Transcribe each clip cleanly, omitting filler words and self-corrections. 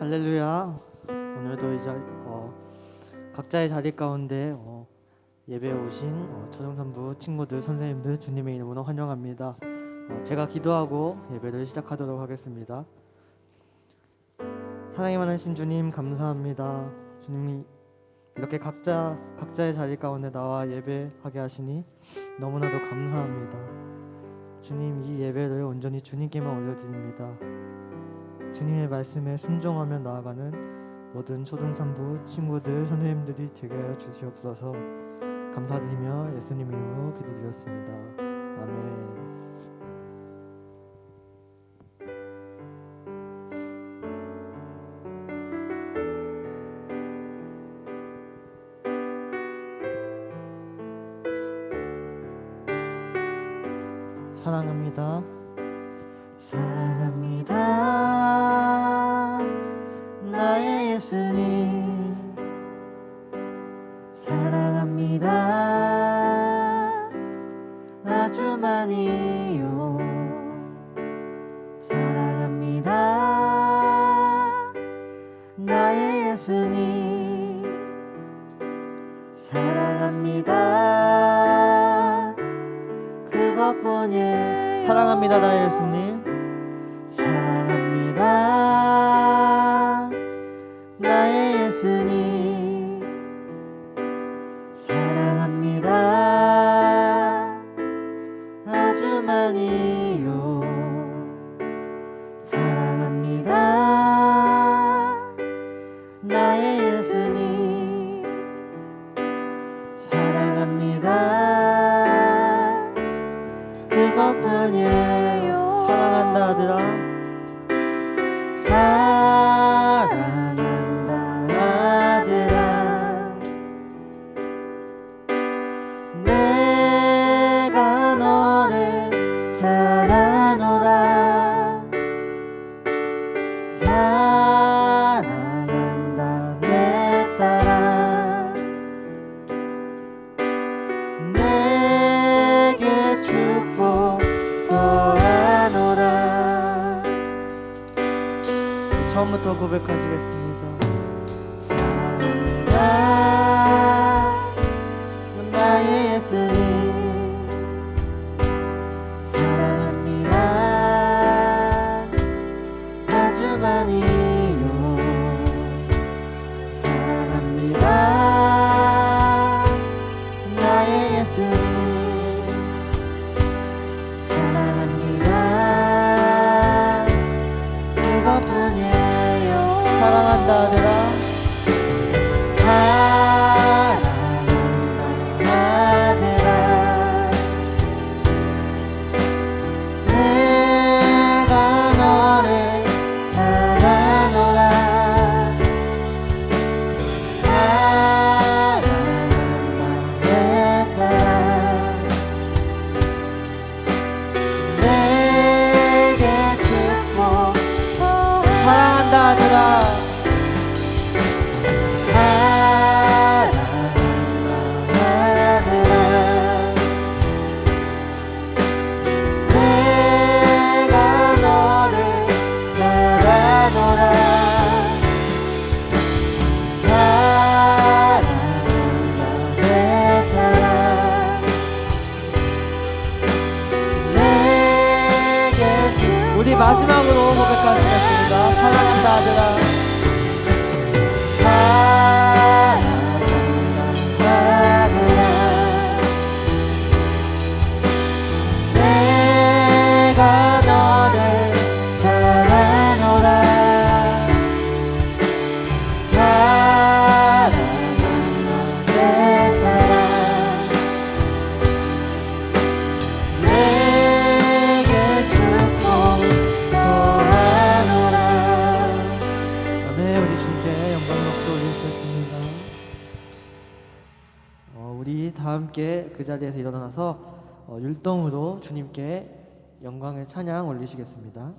할렐루야. 오늘도 이제 각자의 자리 가운데 예배에 오신 초중산부 친구들, 선생님들 주님의 이름으로 환영합니다. 제가 기도하고 예배를 시작하도록 하겠습니다. 사랑이 많으신 주님 감사합니다. 주님이 이렇게 각자의 자리 가운데 나와 예배하게 하시니 너무나도 감사합니다. 주님, 이 예배를 온전히 주님께만 올려드립니다. 주님의 말씀에 순종하며 나아가는 모든 초등산부 친구들, 선생님들이 되게 하여 주시옵소서. 감사드리며 예수님 이름으로 기도드렸습니다. 아멘. 사랑합니다. 사랑합니다. 나의 예수님 사랑합니다. 아주 많이요. 사랑합니다. 나의 예수님 사랑합니다. 그것뿐이에요. 사랑합니다. 나의 예수님 사랑합니다. 나의 예수님 사랑합니다. 아주 많이요. 사랑합니다. 나의 예수님 사랑합니다. 그것뿐이에요. 사랑한다 아들아. 사랑한다 아들아. 내가 너를 잘 아노라. 사랑한다 내 딸아. 내게 축복 더하노라. 처음부터 고백하시겠습니다. 사랑합니다. 나의 예수님 사랑합니다. 아주 많이요. 사랑합니다. 나의 예수님 사랑합니다. 그것뿐이에요. 사랑한다 아들아. 사랑한다 아들아. 내가 너를 잘 아노라. 사랑한다 내 딸아. 내게 축복 사랑한다 아들아. 사랑한다 아들아. 내가 너를 잘 아노라. 사랑한다 내 딸아. 내게 우리 마지막으로 고백하시겠습니다. 사랑한다 아들아. 사랑한다 아들아. 내가 너를 잘 아노라. 사랑한다 내 딸아. 내게 축복 더하노라. 아멘. 우리 주님께 영광의 박수 올리시겠습니다. 우리 다 함께 그 자리에서 일어나서 율동으로 주님께 영광의 찬양 올리시겠습니다.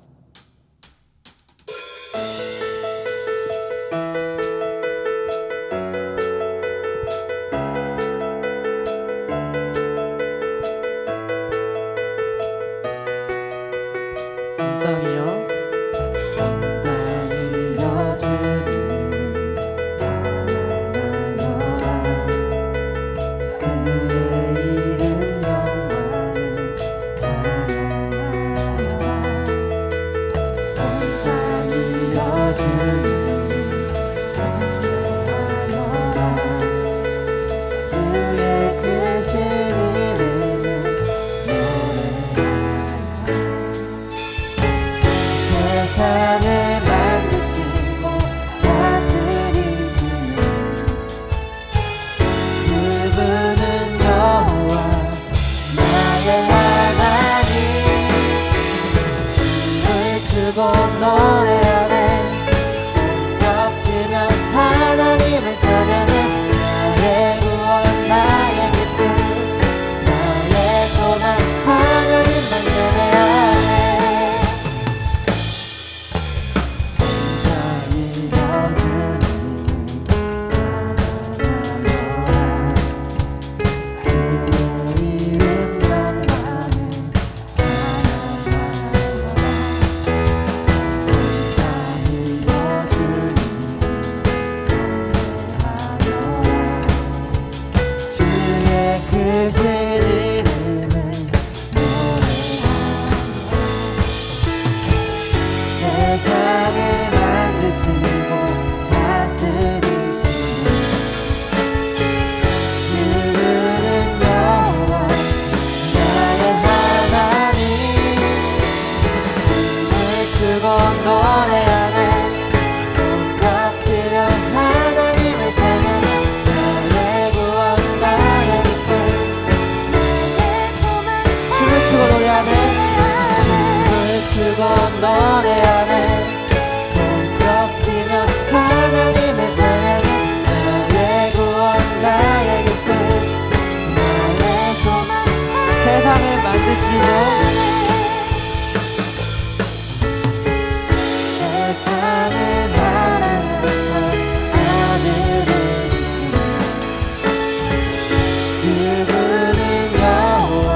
땅이여 주의 이름을 세상을 만드시고 다스리시는 그분은 여호와 나의 하나님. 춤을 추고 노래하네 손뼉치며 하나님을 찬양해 나의 구원 나의 기쁨 춤을 추고 노래하네 춤을 추고 노래하네 손뼉치며 하나님을 찬양해 나의 구원 나의 기쁨 나의 소망 세상을 만드시고 세상을 사랑하사 아들을 주시네 그분은 여호와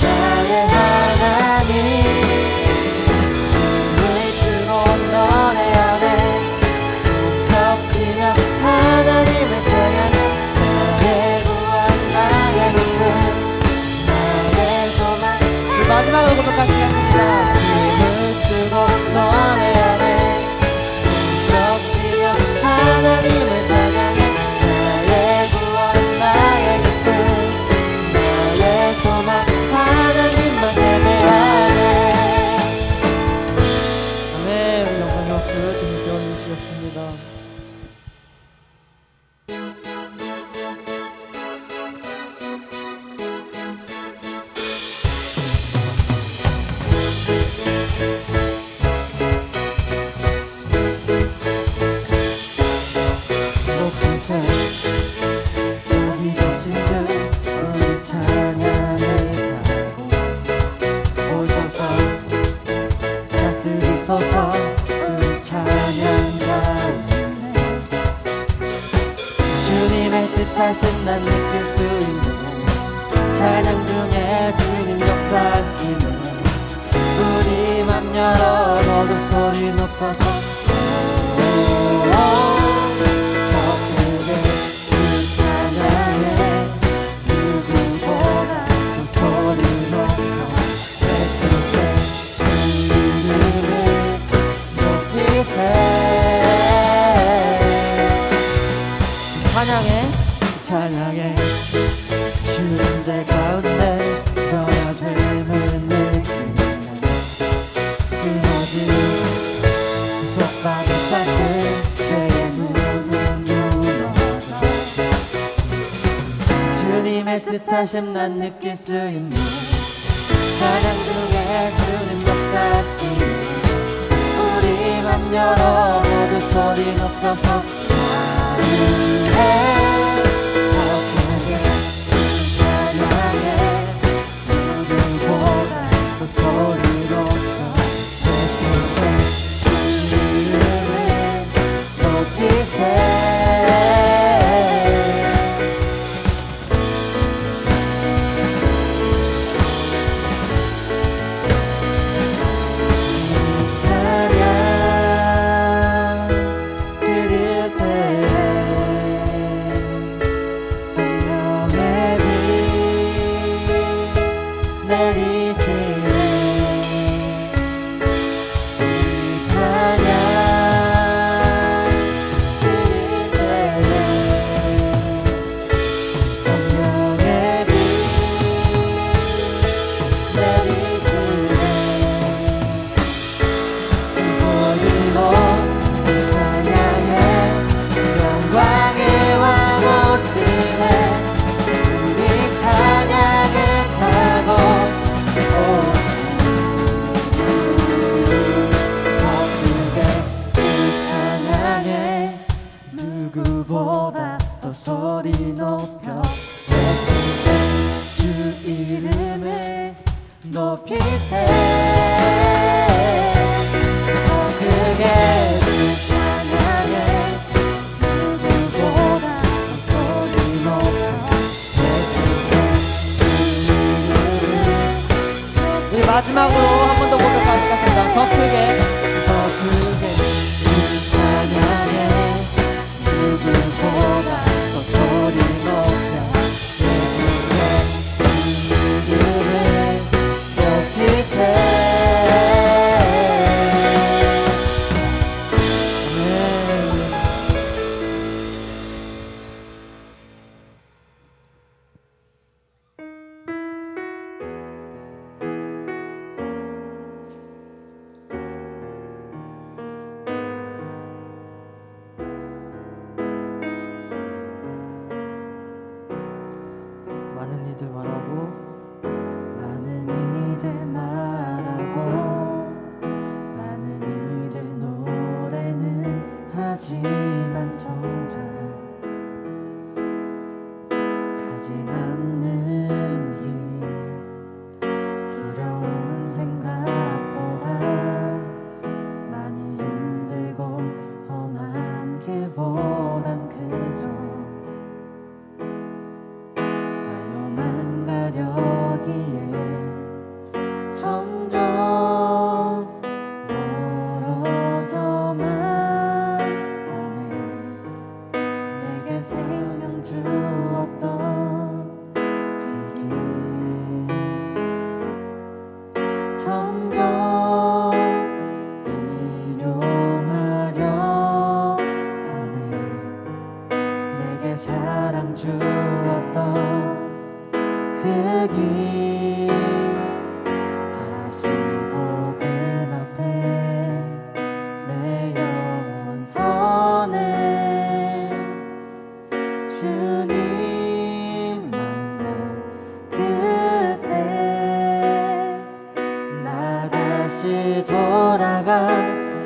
나의 하나님. 춤을 추고 노래하네 손뼉치며 하나님을 찬양해 나의 구원 나의 기쁨 나의 소망. 마지막으로 고백할 시간입니다. 춤을 추고 노래하네 손뼉치며 하나님을 찬양해 나의 구원 나의 기쁨 나의 소망 하나님만 예배하네. 아멘. 영광의 박수 주님께 올리시겠습니다. 높은 산 여기 계신 주 우리 찬양을 가고 오셔서 다스리소서 주 찬양 가운데 주님의 뜻하신 난 느낄 수 있는 찬양 중에 주님 역사하시는 우리 맘 열어 너도 소리 높여서 더 크게 주 찬양해 누구보다 더 소리 높여 외칠세 주 이름을 높이세. 찬양해 찬양해 주님제 가운데 너와 됨을 느끼네 끊어진 속박을 쌌을 죄의 문은 무너져 주님의 뜻하심 난 느낄 수 있는 찬양 중에 주님 역사하시니 우리 맘 열어 모두 소리 높여서 찬양해 더 크게 찬양해 누구보다 더 소리 높여 외치세 주 이름을 높이세. 찬양 드릴 때에 성령의 빛 내리시네 찬양 드릴 때에 성령의 빛 내리시네 큰 소리로 주 찬양해 영광의 왕 오시네 우리 찬양을 타고 더 크게 주 찬양해 누구보다 더 소리 높여 외치세 주 이름을 높이세. 더 크게 주 찬양해 누구보다 더 소리 높여 외치세 주 이름을. 우리 마지막으로 한 번 더 고백하겠습니다. 더 크게 주 찬양해 누구보다 더 소리 높여 외치세 말하고 많은 이들 말하고 많은 이들 노래는 하지만 정작 가진 않는 길 두려운 생각보다 많이 힘들고 험한 길보단 그저 발로만 가려기에 점점 멀어져만 가네. 내게 생명 주었던 그 길 점점 일용하려 하네. 내게 사랑 주었던 그 길 다시 복음 앞에 내 영혼 선해. 주님 만난 그때 나 다시 돌아가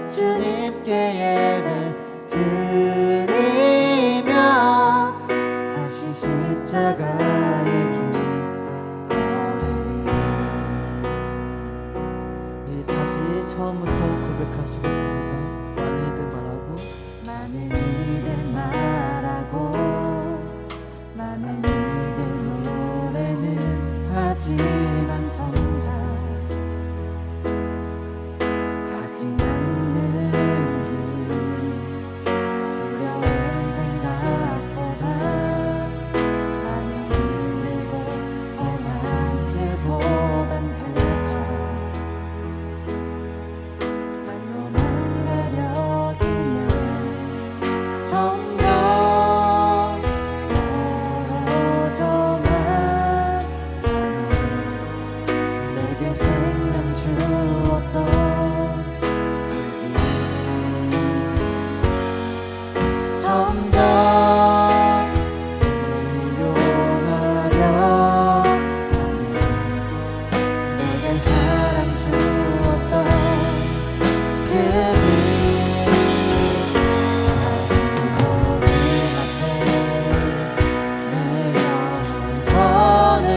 주님께 예배 드리며 다시 십자가의 길 걸으리. 우리 다시 처음부터 고백하시겠습니다. 많은 이들 말하고 많은 이들 말하고 많은 이들 노래는 하지만 정작 가지 않는 길 두려운 생각보다 많이 힘들고 험한 길보단 그저 말로만 가려기에 점점 멀어져만 가네. 내게 생명 주었던 그 길 점점 일용하려 하네. 내게 사랑 주었던 그 길 다시 복음 앞에 내 영혼 선해.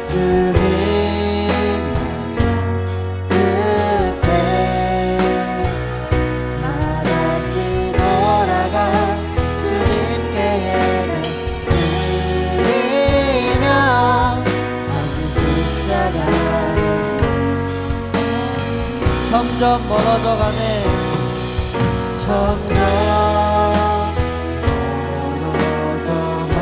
주님 만난 그때 나 다시 돌아가 주님께 예배 드리며 다시 십자가에 점점 멀어져가네. 점점 멀어져만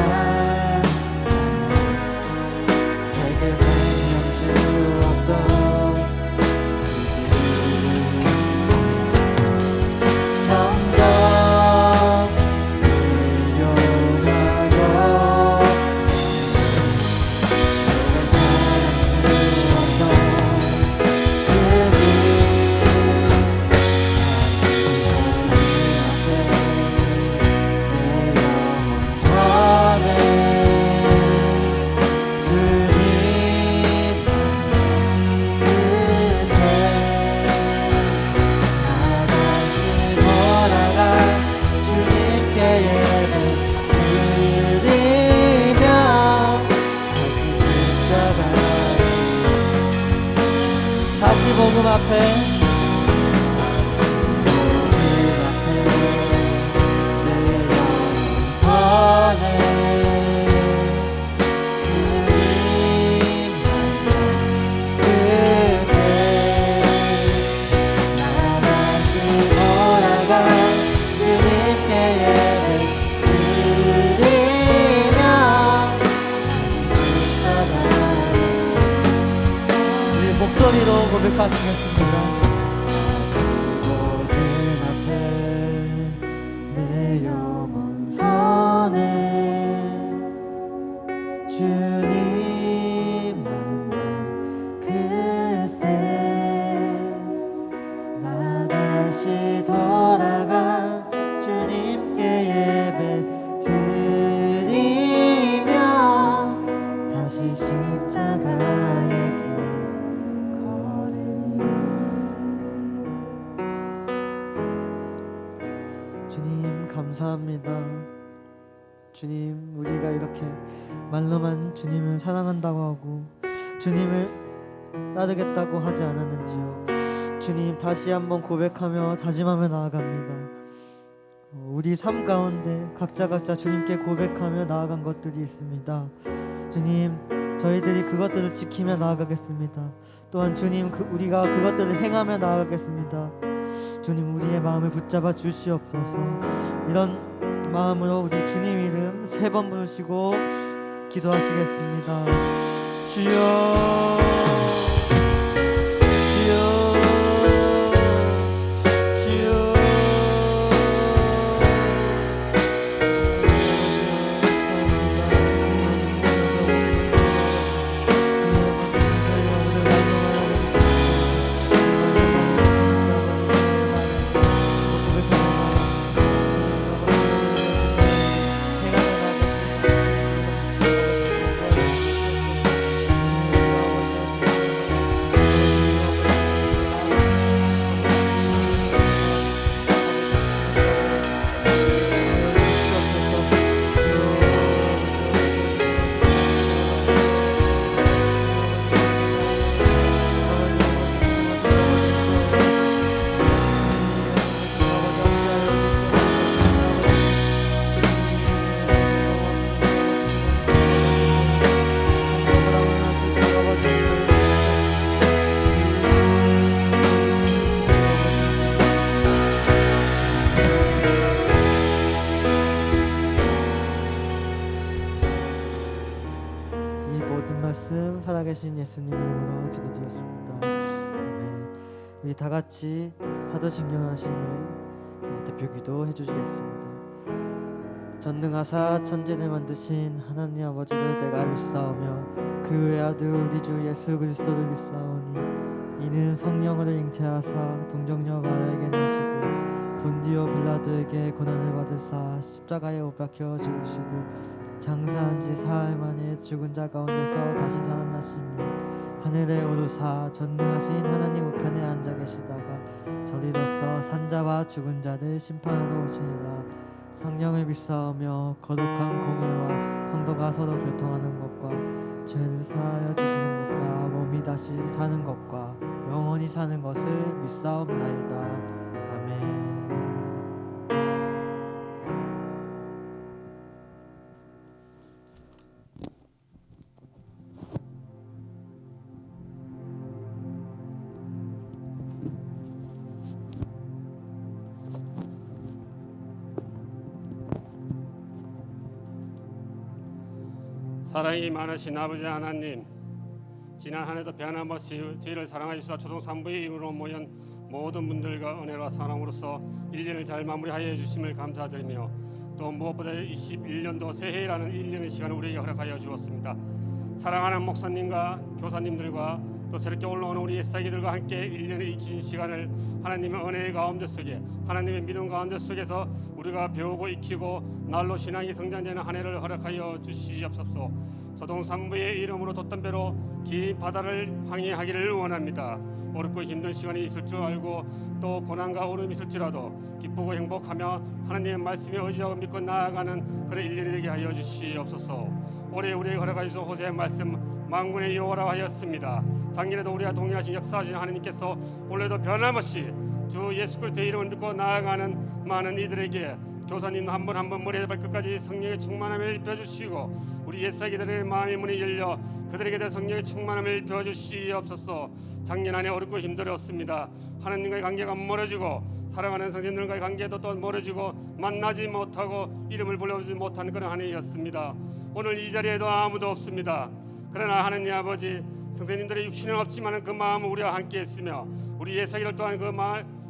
내게 생명 주었던 점점 일용하려 내게 사랑 주었던 그 길 다시 복음 앞에 우리 목소리로 고백하시겠습니다. 복음 앞에 내 영혼 선해. 주님 만난 그때 나 다시 돌아가 주님께 예배 드리며 주님, 우리가 이렇게 말로만 주님을 사랑한다고 하고 주님을 따르겠다고 하지 않았는지요. 주님, 다시 한번 고백하며 다짐하며 나아갑니다. 우리 삶 가운데 각자 주님께 고백하며 나아간 것들이 있습니다. 주님, 저희들이 그것들을 지키며 나아가겠습니다. 또한 주님, 우리가 그것들을 행하며 나아가겠습니다. 주님, 우리의 마음을 붙잡아 주시옵소서. 이런 마음으로 우리 주님 이름 3번 부르시고 기도하시겠습니다. 주여, 주여, 살아계신 예수님 이름으로 기도드렸습니다. 아멘. 우리 다 같이 사도신경하시는 대표기도 해주시겠습니다. 전능하사 천지를 만드신 하나님 아버지를 내가 믿사오며 그 외아들 우리 주 예수 그리스도를 믿사오니 이는 성령으로 잉태하사 동정녀 마리아에게 나시고 본디오 빌라도에게 고난을 받으사 십자가에 못 박혀 죽으시고 장사한 지 사흘 만에 죽은 자 가운데서 다시 살아나시며 하늘에 오르사 전능하신 하나님 우편에 앉아 계시다가 저리로서 산자와 죽은 자를 심판하러 오시니라. 성령을 믿사오며 거룩한 공회와 성도가 서로 교통하는 것과 죄를 사하여 주시는 것과 몸이 다시 사는 것과 영원히 사는 것을 믿사옵나이다. 아멘. 사랑이 많으신 아버지 하나님, 지난 한 해도 변함없이 저희를 사랑하시사 초동산부의 이름으로 모인 모든 분들과 은혜와 사랑으로서 1년을 잘 마무리하여 주심을 감사드리며 또 무엇보다 21년도 새해라는 1년의 시간을 우리에게 허락하여 주었습니다. 사랑하는 목사님과 교사님들과 또 새롭게 올라오는 우리 옛사기들과 함께 1년의 이 긴 시간을 하나님의 은혜의 가운데 속에 하나님의 믿음 가운데 속에서 우리가 배우고 익히고 날로 신앙이 성장되는 한 해를 허락하여 주시옵소서. 소동산부의 이름으로 돛단 배로 긴 바다를 항해하기를 원합니다. 어렵고 힘든 시간이 있을 줄 알고 또 고난과 어려움이 있을지라도 기쁘고 행복하며 하나님의 말씀에 의지하고 믿고 나아가는 그런 1년이 되게 하여 주시옵소서. 올해 우리에게 허락하신 호세의 말씀 만군의 여호와라 하였습니다. 작년에도 우리와 동일하신 역사하신 하나님께서 올해도 변함없이 주 예수 그리스도의 이름을 믿고 나아가는 많은 이들에게 교사님 한 분 한 분 머리에서 발끝까지 성령의 충만함을 입혀주시고 우리 옛사기들의 마음의 문이 열려 그들에게 대해 성령의 충만함을 입혀주시옵소서. 작년 한 해 어렵고 힘들었습니다. 하나님과의 관계가 멀어지고 사랑하는 성도들과의 관계도 또 멀어지고 만나지 못하고 이름을 불러주지 못한 그런 한 해였습니다. 오늘 이 자리에도 아무도 없습니다. 그러나 하나님 아버지, 선생님들의 육신은 없지만 그 마음은 우리와 함께 있으며 우리 예사기들 또한 그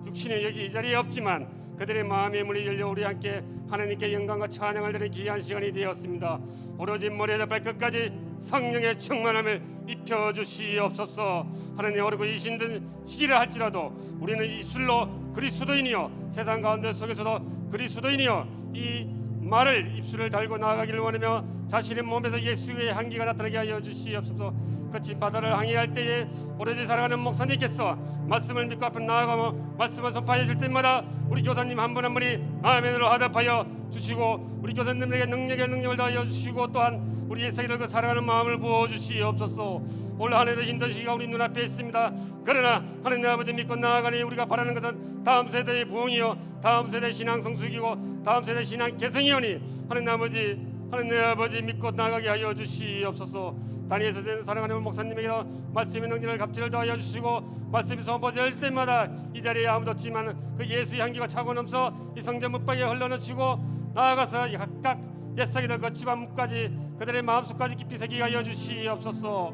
육신은 여기 이 자리에 없지만 그들의 마음의 문이 열려 우리 함께 하나님께 영광과 찬양을 드리는 귀한 시간이 되었습니다. 오로지 머리에서 발끝까지 성령의 충만함을 입혀주시옵소서. 하나님, 어렵고 이 힘든 시기를 할지라도 우리는 입술로 그리스도인이요 세상 가운데 속에서도 그리스도인이요 이 말을 입술을 달고 나아가기를 원하며 자신의 몸에서 예수의 향기가 나타나게 하여 주시옵소서. 거친 바다를 항해할 때에 오로지 살아가는 목사님께서 말씀을 믿고 앞으로 나아가며 말씀을 선포해 줄 때마다 우리 교사님 한 분 한 분이 아멘으로 화답하여 주시고 우리 교사님에게 능력을 더하여 주시고 또한 우리 예사기를 그 살아가는 마음을 부어 주시옵소서. 올 한 해도 힘든 시기가 우리 눈앞에 있습니다. 그러나 하나님 아버지 믿고 나아가니 우리가 바라는 것은 다음 세대의 부흥이요 다음 세대 신앙 성숙이고 다음 세대 신앙 개성이오니 하나님 아버지 믿고 나아가게 하여 주시옵소서. 다니엘 선생 사랑하는 목사님에게도 말씀의 능력을 갑질을 더하여 주시고 말씀이 선포될 때마다 이 자리에 아무도 없지만 그 예수의 향기가 차고 넘쳐 이 성전 문방에 흘러넘치고 나아가서 각각 옛사기들 그 집안까지 그들의 마음속까지 깊이 새기게 하여 주시옵소서.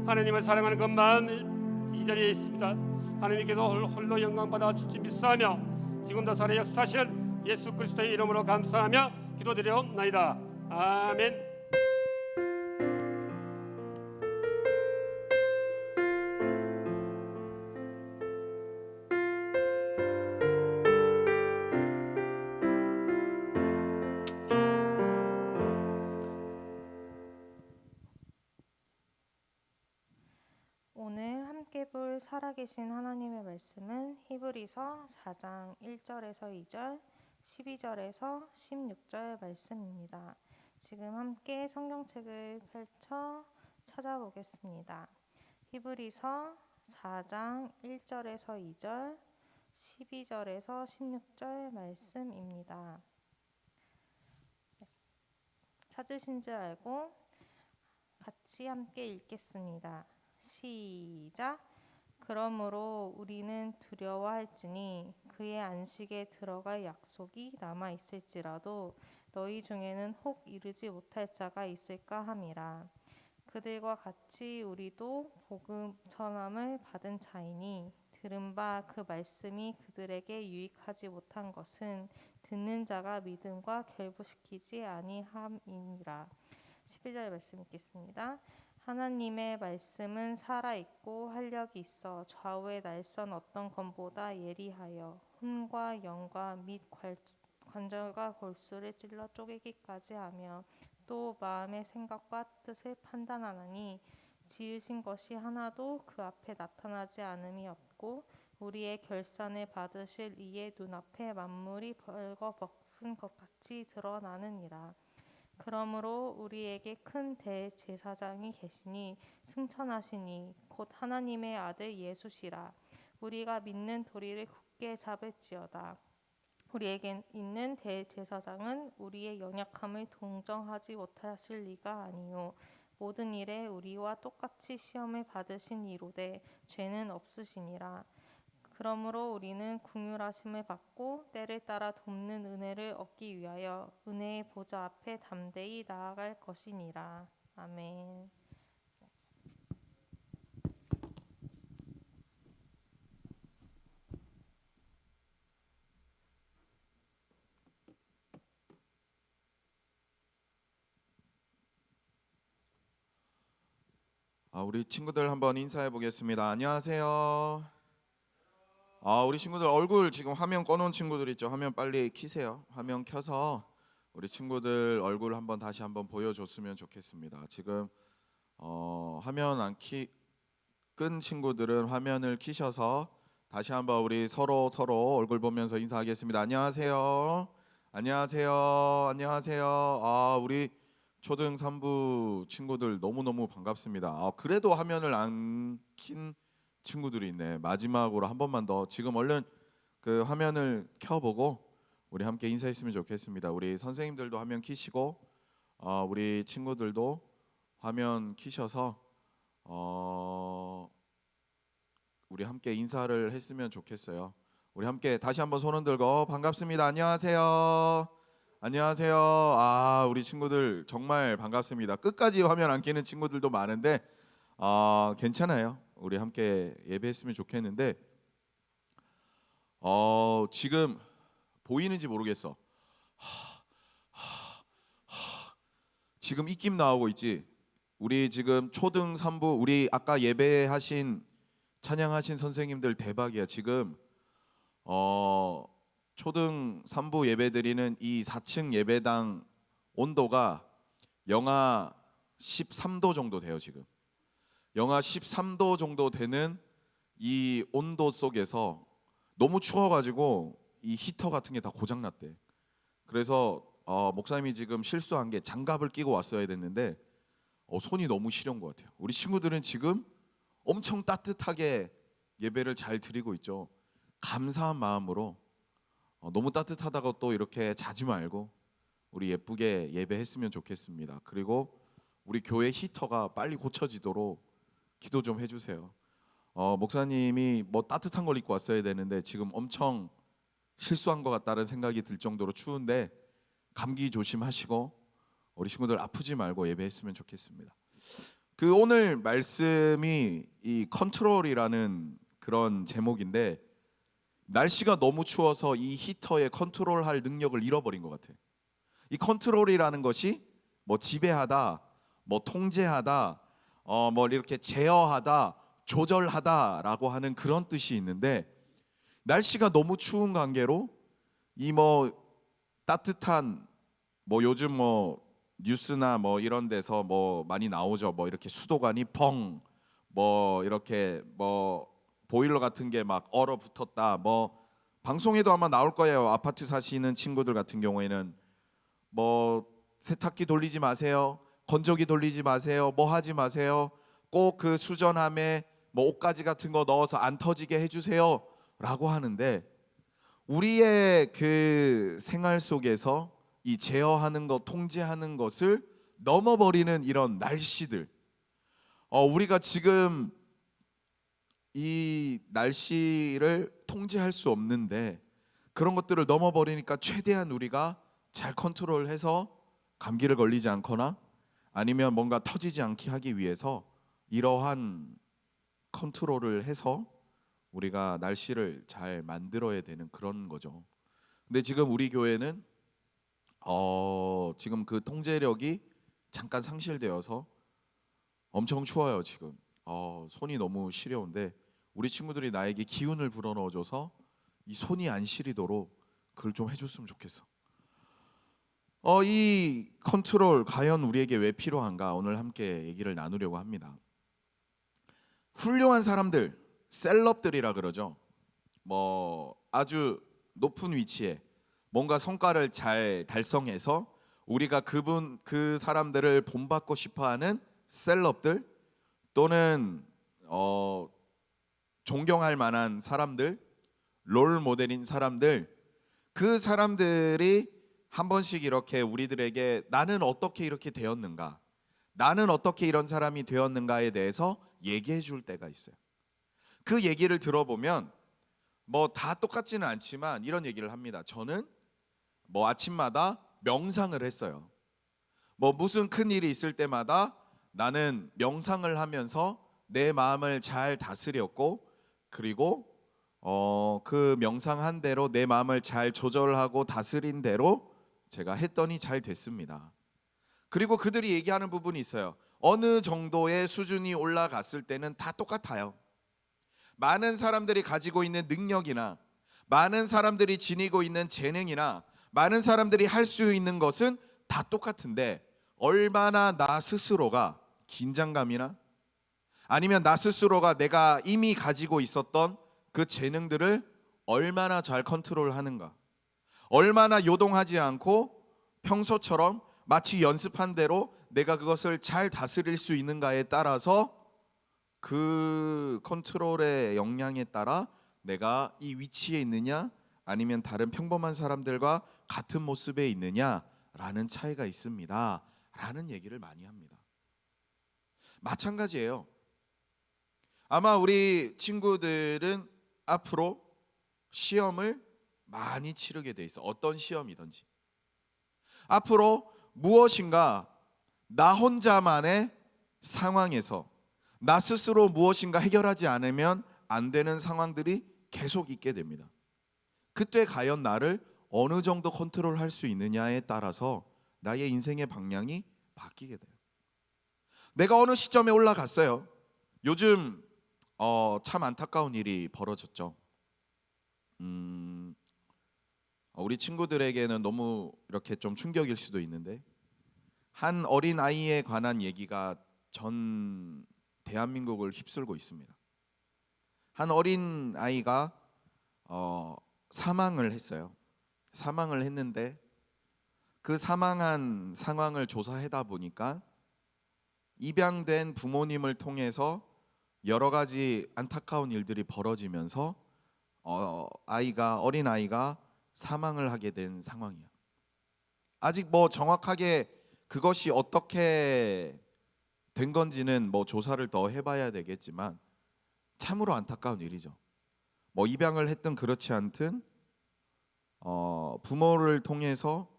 하나님을 사랑하는 그 마음이 이 자리에 있습니다. 하나님께도 홀로 영광 받아 주시 믿사하며 지금도 살아 역사하시는 예수 그리스도의 이름으로 감사하며 기도드려옵나이다. 아멘. 오늘 함께 볼 살아계신 하나님의 말씀은 히브리서 4장 1절에서 2절, 12절에서 16절 말씀입니다. 지금 함께 성경책을 펼쳐 찾아보겠습니다. 히브리서 4장 1절에서 2절, 12절에서 16절 말씀입니다. 찾으신 줄 알고 같이 함께 읽겠습니다. 시작. 그러므로 우리는 두려워할지니 그의 안식에 들어갈 약속이 남아 있을지라도 너희 중에는 혹 이르지 못할 자가 있을까 함이라. 그들과 같이 우리도 복음 전함을 받은 자이니 들은 바 그 말씀이 그들에게 유익하지 못한 것은 듣는 자가 믿음과 결부시키지 아니함이니라. 11절 말씀 읽겠습니다. 하나님의 말씀은 살아있고 활력이 있어 좌우의 날선 어떤 검보다 예리하여 혼과 영과 및 관절과 골수를 찔러 쪼개기까지 하며 또 마음의 생각과 뜻을 판단하나니 지으신 것이 하나도 그 앞에 나타나지 않음이 없고 우리의 결산을 받으실 이의 눈앞에 만물이 벌거벗은 것 같이 드러나느니라. 그러므로 우리에게 큰 대제사장이 계시니 승천하시니 곧 하나님의 아들 예수시라. 우리가 믿는 도리를 굳게 잡을지어다. 우리에게 있는 대제사장은 우리의 연약함을 동정하지 못하실 리가 아니요 모든 일에 우리와 똑같이 시험을 받으신 이로되 죄는 없으시니라. 그러므로 우리는 긍휼하심을 받고 때를 따라 돕는 은혜를 얻기 위하여 은혜의 보좌 앞에 담대히 나아갈 것이니라. 아멘. 우리 친구들 한번 인사해 보겠습니다. 안녕하세요. 우리 친구들 얼굴 지금 화면 꺼놓은 친구들 있죠? 화면 빨리 켜세요. 화면 켜서 우리 친구들 얼굴 한번 다시 한번 보여줬으면 좋겠습니다. 지금 화면 안 끈 친구들은 화면을 켜셔서 다시 한번 우리 서로 얼굴 보면서 인사하겠습니다. 안녕하세요. 안녕하세요. 안녕하세요. 우리 초등 3부 친구들 너무너무 반갑습니다. 그래도 화면을 안 킨 친구들이 있네. 마지막으로 한 번만 더 지금 얼른 그 화면을 켜보고 우리 함께 인사했으면 좋겠습니다. 우리 선생님들도 화면 켜시고 우리 친구들도 화면 켜셔서 우리 함께 인사를 했으면 좋겠어요. 우리 함께 다시 한번 손 흔들고 반갑습니다. 안녕하세요. 안녕하세요. 우리 친구들 정말 반갑습니다. 끝까지 화면 안 켜는 친구들도 많은데 괜찮아요. 우리 함께 예배했으면 좋겠는데 지금 보이는지 모르겠어. 지금 입김 나오고 있지. 우리 지금 초등 3부 우리 아까 예배하신 찬양하신 선생님들 대박이야. 지금 초등 3부 예배 드리는 이 4층 예배당 온도가 영하 13도 정도 돼요. 지금 영하 13도 정도 되는 이 온도 속에서 너무 추워가지고 이 히터 같은 게 다 고장났대. 그래서 목사님이 지금 실수한 게 장갑을 끼고 왔어야 됐는데 손이 너무 시려운 것 같아요. 우리 친구들은 지금 엄청 따뜻하게 예배를 잘 드리고 있죠. 감사한 마음으로 너무 따뜻하다고 또 이렇게 자지 말고 우리 예쁘게 예배했으면 좋겠습니다. 그리고 우리 교회 히터가 빨리 고쳐지도록 기도 좀 해주세요. 목사님이 뭐 따뜻한 걸 입고 왔어야 되는데 지금 엄청 실수한 것 같다는 생각이 들 정도로 추운데 감기 조심하시고 우리 친구들 아프지 말고 예배했으면 좋겠습니다. 그 오늘 말씀이 이 컨트롤이라는 그런 제목인데 날씨가 너무 추워서 이 히터의 컨트롤할 능력을 잃어버린 것 같아요. 이 컨트롤이라는 것이 뭐 지배하다, 뭐 통제하다, 뭐 이렇게 제어하다, 조절하다라고 하는 그런 뜻이 있는데 날씨가 너무 추운 관계로 이 뭐 따뜻한 뭐 요즘 뭐 뉴스나 뭐 이런 데서 뭐 많이 나오죠. 뭐 이렇게 수도관이 펑, 뭐 이렇게 뭐 보일러 같은 게 막 얼어붙었다. 뭐 방송에도 아마 나올 거예요. 아파트 사시는 친구들 같은 경우에는 뭐 세탁기 돌리지 마세요. 건조기 돌리지 마세요. 뭐 하지 마세요. 꼭 그 수전함에 뭐 옷가지 같은 거 넣어서 안 터지게 해주세요라고 하는데 우리의 그 생활 속에서 이 제어하는 것, 통제하는 것을 넘어버리는 이런 날씨들, 우리가 지금 이 날씨를 통제할 수 없는데 그런 것들을 넘어버리니까 최대한 우리가 잘 컨트롤해서 감기를 걸리지 않거나 아니면 뭔가 터지지 않게 하기 위해서 이러한 컨트롤을 해서 우리가 날씨를 잘 만들어야 되는 그런 거죠. 근데 지금 우리 교회는 지금 그 통제력이 잠깐 상실되어서 엄청 추워요. 지금 손이 너무 시려운데 우리 친구들이 나에게 기운을 불어넣어줘서 이 손이 안 시리도록 그걸 좀 해줬으면 좋겠어. 이 컨트롤 과연 우리에게 왜 필요한가 오늘 함께 얘기를 나누려고 합니다. 훌륭한 사람들, 셀럽들이라 그러죠. 뭐 아주 높은 위치에 뭔가 성과를 잘 달성해서 우리가 그 사람들을 본받고 싶어하는 셀럽들 또는 존경할 만한 사람들, 롤 모델인 사람들, 그 사람들이 한 번씩 이렇게 우리들에게 나는 어떻게 이렇게 되었는가, 나는 어떻게 이런 사람이 되었는가에 대해서 얘기해 줄 때가 있어요. 그 얘기를 들어보면 뭐 다 똑같지는 않지만 이런 얘기를 합니다. 저는 뭐 아침마다 명상을 했어요. 뭐 무슨 큰 일이 있을 때마다 나는 명상을 하면서 내 마음을 잘 다스렸고 그리고 그 명상한 대로 내 마음을 잘 조절하고 다스린 대로 제가 했더니 잘 됐습니다. 그리고 그들이 얘기하는 부분이 있어요. 어느 정도의 수준이 올라갔을 때는 다 똑같아요. 많은 사람들이 가지고 있는 능력이나 많은 사람들이 지니고 있는 재능이나 많은 사람들이 할 수 있는 것은 다 똑같은데 얼마나 나 스스로가 긴장감이나 아니면 나 스스로가 내가 이미 가지고 있었던 그 재능들을 얼마나 잘 컨트롤하는가, 얼마나 요동하지 않고 평소처럼 마치 연습한 대로 내가 그것을 잘 다스릴 수 있는가에 따라서 그 컨트롤의 역량에 따라 내가 이 위치에 있느냐 아니면 다른 평범한 사람들과 같은 모습에 있느냐라는 차이가 있습니다 라는 얘기를 많이 합니다. 마찬가지예요. 아마 우리 친구들은 앞으로 시험을 많이 치르게 돼 있어. 어떤 시험이든지 앞으로 무엇인가 나 혼자만의 상황에서 나 스스로 무엇인가 해결하지 않으면 안 되는 상황들이 계속 있게 됩니다. 그때 과연 나를 어느 정도 컨트롤할 수 있느냐에 따라서 나의 인생의 방향이 바뀌게 돼요. 내가 어느 시점에 올라갔어요. 요즘 참 안타까운 일이 벌어졌죠. 우리 친구들에게는 너무 이렇게 좀 충격일 수도 있는데 한 어린 아이에 관한 얘기가 전 대한민국을 휩쓸고 있습니다. 한 어린 아이가 사망을 했어요. 사망을 했는데 그 사망한 상황을 조사하다 보니까 입양된 부모님을 통해서 여러 가지 안타까운 일들이 벌어지면서 어린 아이가 사망을 하게 된 상황이야. 아직 뭐 정확하게 그것이 어떻게 된 건지는 뭐 조사를 더 해봐야 되겠지만 참으로 안타까운 일이죠. 뭐 입양을 했든 그렇지 않든 부모를 통해서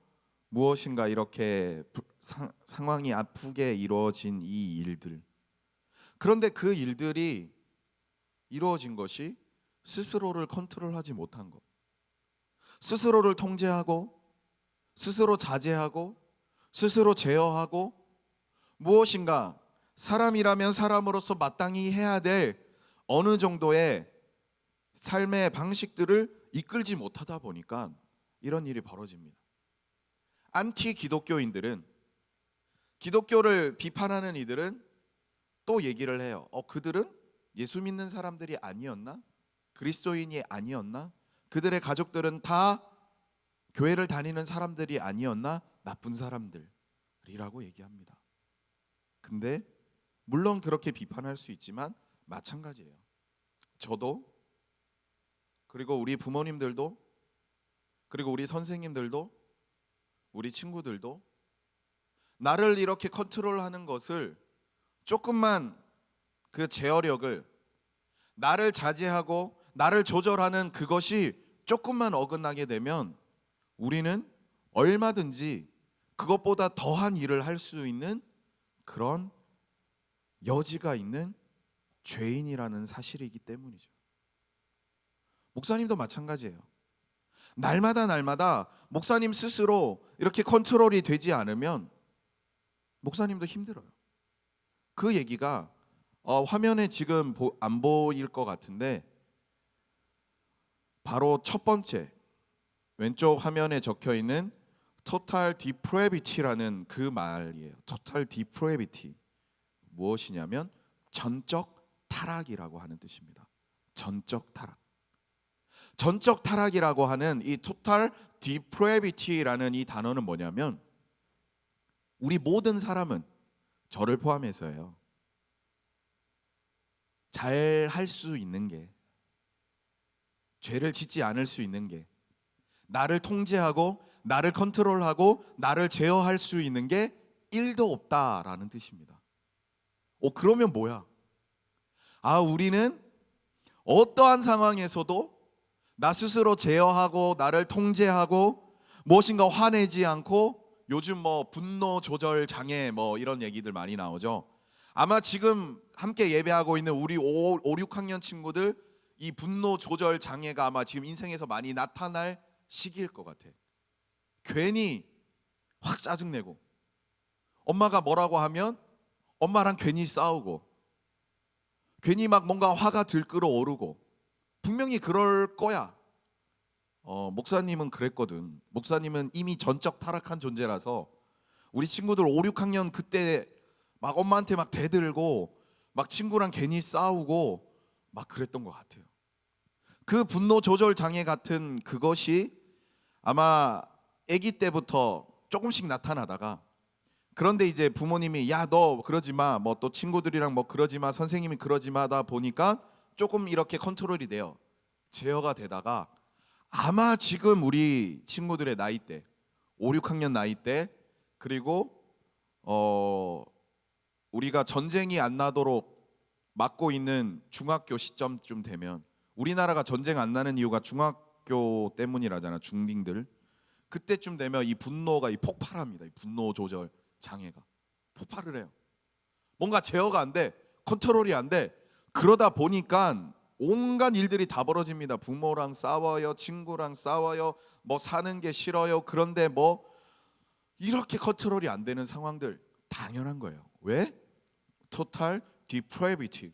무엇인가 이렇게 상황이 아프게 이루어진 이 일들. 그런데 그 일들이 이루어진 것이 스스로를 컨트롤하지 못한 것, 스스로를 통제하고 스스로 자제하고 스스로 제어하고 무엇인가 사람이라면 사람으로서 마땅히 해야 될 어느 정도의 삶의 방식들을 이끌지 못하다 보니까 이런 일이 벌어집니다. 안티 기독교인들은, 기독교를 비판하는 이들은 또 얘기를 해요. 그들은 예수 믿는 사람들이 아니었나? 그리스도인이 아니었나? 그들의 가족들은 다 교회를 다니는 사람들이 아니었나? 나쁜 사람들이라고 얘기합니다. 근데 물론 그렇게 비판할 수 있지만 마찬가지예요. 저도, 그리고 우리 부모님들도, 그리고 우리 선생님들도, 우리 친구들도 나를 이렇게 컨트롤하는 것을 조금만 그 제어력을, 나를 자제하고 나를 조절하는 그것이 조금만 어긋나게 되면 우리는 얼마든지 그것보다 더한 일을 할 수 있는 그런 여지가 있는 죄인이라는 사실이기 때문이죠. 목사님도 마찬가지예요. 날마다 목사님 스스로 이렇게 컨트롤이 되지 않으면 목사님도 힘들어요. 그 얘기가 화면에 지금 안 보일 것 같은데 바로 첫 번째 왼쪽 화면에 적혀 있는 total depravity라는 그 말이에요. total depravity 무엇이냐면 전적 타락이라고 하는 뜻입니다. 전적 타락. 전적 타락이라고 하는 이 total depravity라는 이 단어는 뭐냐면 우리 모든 사람은 저를 포함해서예요. 잘 할 수 있는 게, 죄를 짓지 않을 수 있는 게, 나를 통제하고 나를 컨트롤하고 나를 제어할 수 있는 게 1도 없다라는 뜻입니다. 그러면 뭐야? 우리는 어떠한 상황에서도 나 스스로 제어하고 나를 통제하고 무엇인가 화내지 않고, 요즘 뭐 분노 조절 장애 뭐 이런 얘기들 많이 나오죠. 아마 지금 함께 예배하고 있는 우리 5, 6학년 친구들 이 분노 조절 장애가 아마 지금 인생에서 많이 나타날 시기일 것 같아. 괜히 확 짜증내고, 엄마가 뭐라고 하면 엄마랑 괜히 싸우고, 괜히 막 뭔가 화가 들끓어 오르고, 분명히 그럴 거야. 목사님은 그랬거든. 목사님은 이미 전적 타락한 존재라서 우리 친구들 5, 6학년 그때 막 엄마한테 막 대들고 막 친구랑 괜히 싸우고 막 그랬던 것 같아요. 그 분노 조절 장애 같은 그것이 아마 아기 때부터 조금씩 나타나다가, 그런데 이제 부모님이 야 너 그러지 마, 뭐 또 친구들이랑 뭐 그러지 마, 선생님이 그러지 마다 보니까 조금 이렇게 컨트롤이 돼요. 제어가 되다가 아마 지금 우리 친구들의 나이 대 5, 6학년 나이 대, 그리고 우리가 전쟁이 안 나도록 막고 있는 중학교 시점쯤 되면, 우리나라가 전쟁 안 나는 이유가 중학교 때문이라잖아. 중딩들 그때쯤 되면 이 분노가 폭발합니다. 이 분노 조절 장애가 폭발을 해요. 뭔가 제어가 안 돼, 컨트롤이 안 돼. 그러다 보니까 온갖 일들이 다 벌어집니다. 부모랑 싸워요, 친구랑 싸워요, 뭐 사는 게 싫어요. 그런데 뭐 이렇게 컨트롤이 안 되는 상황들 당연한 거예요. 왜? total depravity.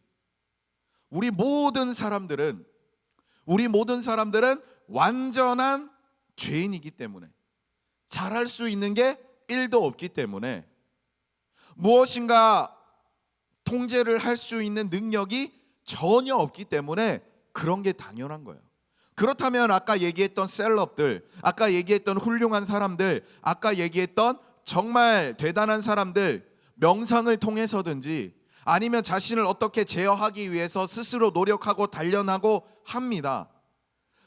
우리 모든 사람들은 완전한 죄인이기 때문에, 잘할 수 있는 게 1도 없기 때문에 무엇인가 통제를 할 수 있는 능력이 전혀 없기 때문에 그런 게 당연한 거예요. 그렇다면 아까 얘기했던 셀럽들, 아까 얘기했던 훌륭한 사람들, 아까 얘기했던 정말 대단한 사람들, 명상을 통해서든지 아니면 자신을 어떻게 제어하기 위해서 스스로 노력하고 단련하고 합니다.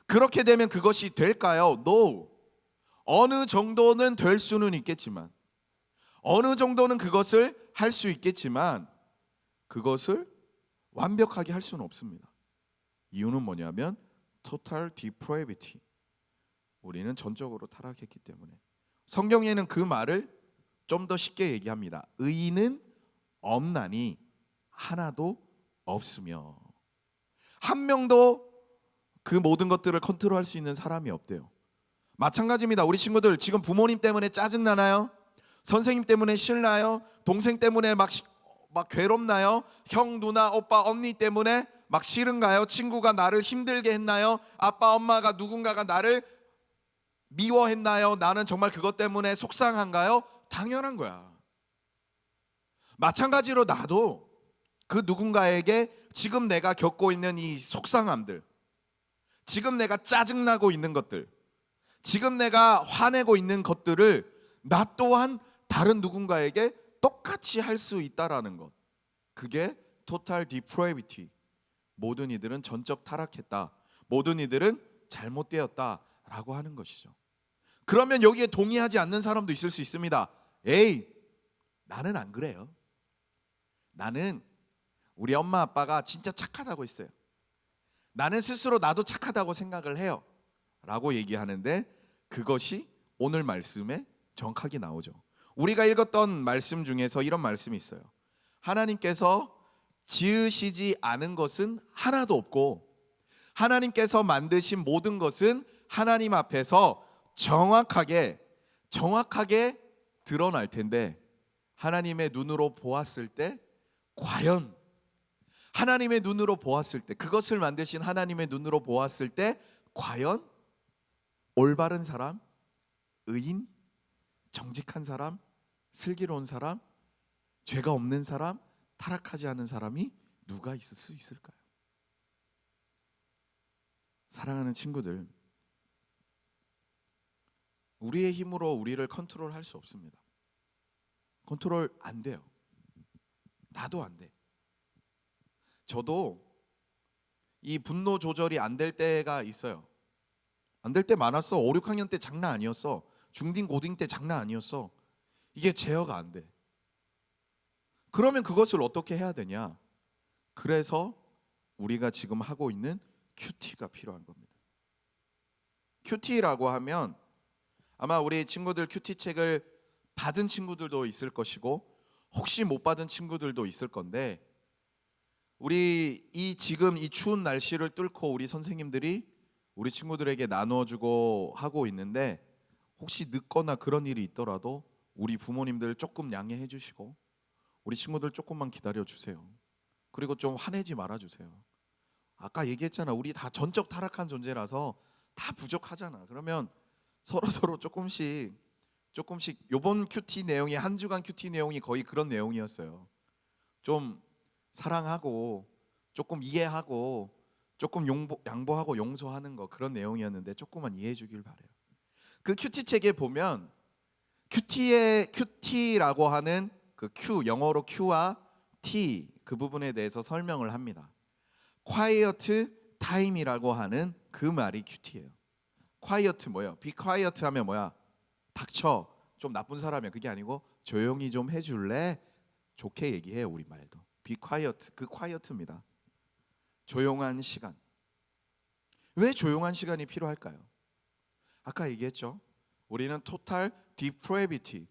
그렇게 되면 그것이 될까요? No. 어느 정도는 될 수는 있겠지만, 어느 정도는 그것을 할 수 있겠지만 그것을 완벽하게 할 수는 없습니다. 이유는 뭐냐면 total depravity. 우리는 전적으로 타락했기 때문에. 성경에는 그 말을 좀 더 쉽게 얘기합니다. 의인은 없나니 하나도 없으며. 한 명도 그 모든 것들을 컨트롤할 수 있는 사람이 없대요. 마찬가지입니다. 우리 친구들 지금 부모님 때문에 짜증나나요? 선생님 때문에 싫나요? 동생 때문에 막 괴롭나요? 형, 누나, 오빠, 언니 때문에 막 싫은가요? 친구가 나를 힘들게 했나요? 아빠, 엄마가 누군가가 나를 미워했나요? 나는 정말 그것 때문에 속상한가요? 당연한 거야. 마찬가지로 나도 그 누군가에게 지금 내가 겪고 있는 이 속상함들, 지금 내가 짜증나고 있는 것들, 지금 내가 화내고 있는 것들을 나 또한 다른 누군가에게 똑같이 할 수 있다라는 것. 그게 total depravity. 모든 이들은 전적 타락했다. 모든 이들은 잘못되었다라고 하는 것이죠. 그러면 여기에 동의하지 않는 사람도 있을 수 있습니다. 에이, 나는 안 그래요. 나는 우리 엄마 아빠가 진짜 착하다고 했어요. 나는 스스로 나도 착하다고 생각을 해요 라고 얘기하는데 그것이 오늘 말씀에 정확하게 나오죠. 우리가 읽었던 말씀 중에서 이런 말씀이 있어요. 하나님께서 지으시지 않은 것은 하나도 없고 하나님께서 만드신 모든 것은 하나님 앞에서 정확하게 드러날 텐데 하나님의 눈으로 보았을 때 과연 하나님의 눈으로 보았을 때 그것을 만드신 하나님의 눈으로 보았을 때 과연 올바른 사람, 의인, 정직한 사람, 슬기로운 사람, 죄가 없는 사람, 타락하지 않은 사람이 누가 있을 수 있을까요? 사랑하는 친구들, 우리의 힘으로 우리를 컨트롤할 수 없습니다. 컨트롤 안 돼요. 나도 안 돼. 저도 이 분노 조절이 안 될 때가 있어요. 안 될 때 많았어. 5, 6학년 때 장난 아니었어. 중딩, 고딩 때 장난 아니었어. 이게 제어가 안 돼. 그러면 그것을 어떻게 해야 되냐? 그래서 우리가 지금 하고 있는 큐티가 필요한 겁니다. 큐티라고 하면 아마 우리 친구들 큐티 책을 받은 친구들도 있을 것이고 혹시 못 받은 친구들도 있을 건데 우리 지금 이 추운 날씨를 뚫고 우리 선생님들이 우리 친구들에게 나눠주고 하고 있는데 혹시 늦거나 그런 일이 있더라도 우리 부모님들 조금 양해해 주시고 우리 친구들 조금만 기다려 주세요. 그리고 좀 화내지 말아 주세요. 아까 얘기했잖아. 우리 다 전적 타락한 존재라서 다 부족하잖아. 그러면 서로 조금씩 요번 큐티 내용이 한 주간 큐티 내용이 거의 그런 내용이었어요. 좀 사랑하고 조금 이해하고 조금 양보하고 용서하는 거 그런 내용이었는데 조금만 이해해 주길 바래요. 그 큐티 책에 보면 큐티라고 하는 그 Q, 영어로 Q와 T 그 부분에 대해서 설명을 합니다. Quiet time이라고 하는 그 말이 큐티예요. Quiet 뭐예요? Be quiet 하면 뭐야? 닥쳐. 좀 나쁜 사람이야. 그게 아니고 조용히 좀 해줄래? 좋게 얘기해요. 우리 말도. Be quiet. 그 quiet입니다. 조용한 시간. 왜 조용한 시간이 필요할까요? 아까 얘기했죠. 우리는 total depravity,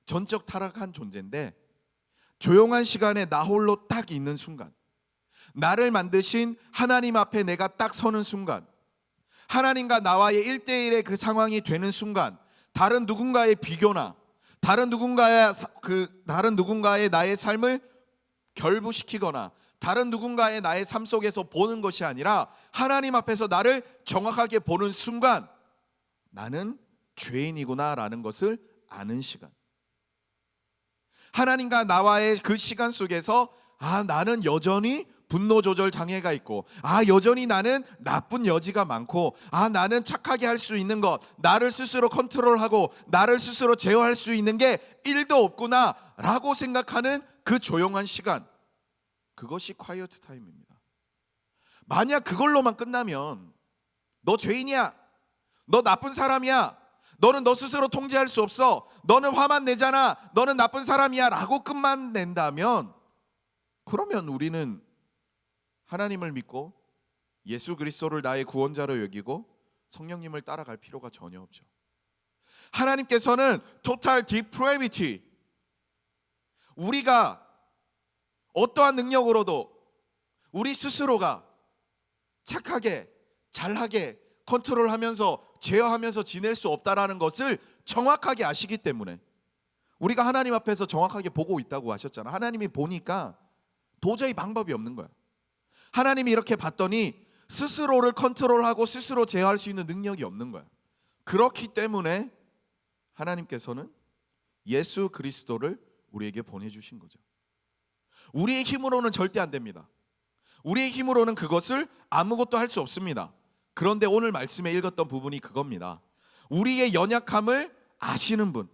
전적 타락한 존재인데 조용한 시간에 나 홀로 딱 있는 순간, 나를 만드신 하나님 앞에 내가 딱 서는 순간, 하나님과 나와의 1대1의 그 상황이 되는 순간, 다른 누군가의 비교나 다른 누군가의 나의 삶을 결부시키거나 다른 누군가의 나의 삶 속에서 보는 것이 아니라 하나님 앞에서 나를 정확하게 보는 순간 나는 죄인이구나 라는 것을 아는 시간. 하나님과 나와의 그 시간 속에서 나는 여전히 분노 조절 장애가 있고, 여전히 나는 나쁜 여지가 많고, 나는 착하게 할 수 있는 것, 나를 스스로 컨트롤하고 나를 스스로 제어할 수 있는 게 1도 없구나 라고 생각하는 그 조용한 시간, 그것이 콰이어트 타임입니다. 만약 그걸로만 끝나면 너 죄인이야, 너 나쁜 사람이야, 너는 너 스스로 통제할 수 없어, 너는 화만 내잖아, 너는 나쁜 사람이야 라고 끝만 낸다면, 그러면 우리는 하나님을 믿고 예수 그리스도를 나의 구원자로 여기고 성령님을 따라갈 필요가 전혀 없죠. 하나님께서는 total depravity, 우리가 어떠한 능력으로도 우리 스스로가 착하게 잘하게 컨트롤하면서 제어하면서 지낼 수 없다라는 것을 정확하게 아시기 때문에, 우리가 하나님 앞에서 정확하게 보고 있다고 하셨잖아. 하나님이 보니까 도저히 방법이 없는 거야. 하나님이 이렇게 봤더니 스스로를 컨트롤하고 스스로 제어할 수 있는 능력이 없는 거야. 그렇기 때문에 하나님께서는 예수 그리스도를 우리에게 보내주신 거죠. 우리의 힘으로는 절대 안 됩니다. 우리의 힘으로는 그것을 아무것도 할 수 없습니다. 그런데 오늘 말씀에 읽었던 부분이 그겁니다. 우리의 연약함을 아시는 분,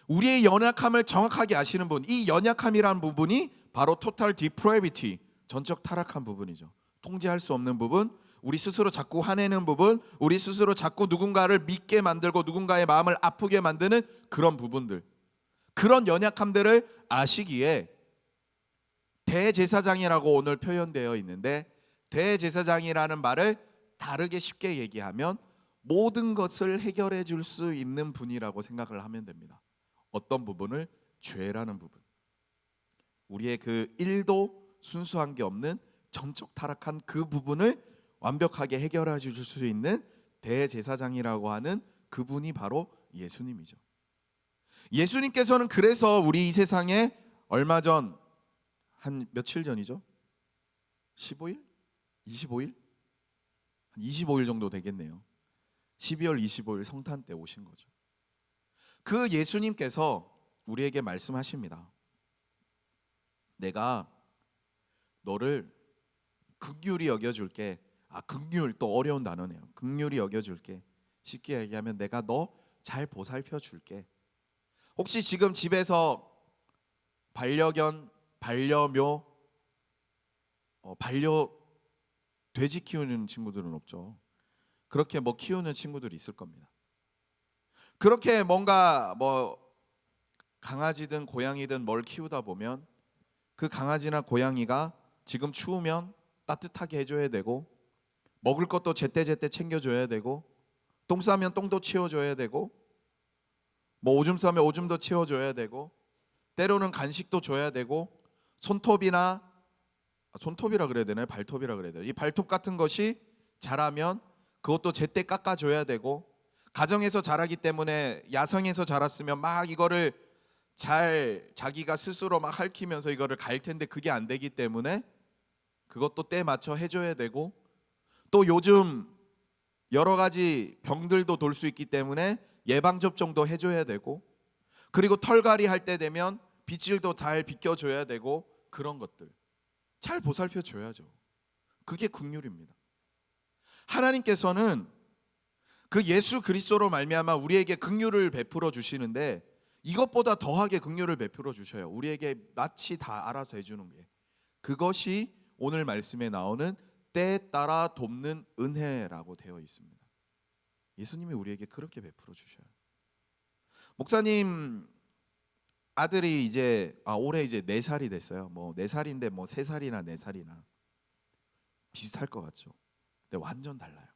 우리의 연약함을 정확하게 아시는 분, 이 연약함이라는 부분이 바로 total depravity, 전적 타락한 부분이죠. 통제할 수 없는 부분, 우리 스스로 자꾸 화내는 부분, 우리 스스로 자꾸 누군가를 믿게 만들고 누군가의 마음을 아프게 만드는 그런 부분들, 그런 연약함들을 아시기에 대제사장이라고 오늘 표현되어 있는데, 대제사장이라는 말을 다르게 쉽게 얘기하면 모든 것을 해결해 줄 수 있는 분이라고 생각을 하면 됩니다. 어떤 부분을? 죄라는 부분, 우리의 그 1도 순수한 게 없는 전적 타락한 그 부분을 완벽하게 해결해 줄 수 있는 대제사장이라고 하는 그분이 바로 예수님이죠. 예수님께서는 그래서 우리 이 세상에 얼마 전, 한 며칠 전이죠? 15일? 25일? 한 25일 정도 되겠네요. 12월 25일 성탄 때 오신 거죠. 그 예수님께서 우리에게 말씀하십니다. 내가 너를 긍휼히 여겨줄게. 긍휼, 또 어려운 단어네요. 긍휼히 여겨줄게. 쉽게 얘기하면 내가 너 잘 보살펴 줄게. 혹시 지금 집에서 반려견, 반려묘, 돼지 키우는 친구들은 없죠. 그렇게 뭐 키우는 친구들이 있을 겁니다. 그렇게 뭔가 강아지든 고양이든 뭘 키우다 보면 그 강아지나 고양이가 지금 추우면 따뜻하게 해줘야 되고, 먹을 것도 제때제때 챙겨줘야 되고, 똥 싸면 똥도 치워줘야 되고, 오줌 싸면 오줌도 치워줘야 되고, 때로는 간식도 줘야 되고, 손톱이라 그래야 되나요? 발톱이라 그래야 되나요? 이 발톱 같은 것이 자라면 그것도 제때 깎아줘야 되고, 가정에서 자라기 때문에 야성에서 자랐으면 막 이거를 잘 자기가 스스로 막 핥히면서 이거를 갈 텐데 그게 안 되기 때문에 그것도 때 맞춰 해줘야 되고, 또 요즘 여러 가지 병들도 돌 수 있기 때문에 예방접종도 해줘야 되고, 그리고 털갈이 할 때 되면 빗질도 잘 비껴줘야 되고, 그런 것들 잘 보살펴 줘야죠. 그게 긍휼입니다. 하나님께서는 그 예수 그리스도로 말미암아 우리에게 긍휼을 베풀어 주시는데, 이것보다 더하게 긍휼을 베풀어 주셔요. 우리에게 마치 다 알아서 해주는 게, 그것이 오늘 말씀에 나오는 때에 따라 돕는 은혜라고 되어 있습니다. 예수님이 우리에게 그렇게 베풀어 주셔요. 목사님 아들이 이제 올해 이제 4살이 됐어요. 4살인데 3살이나 4살이나 비슷할 것 같죠. 근데 완전 달라요.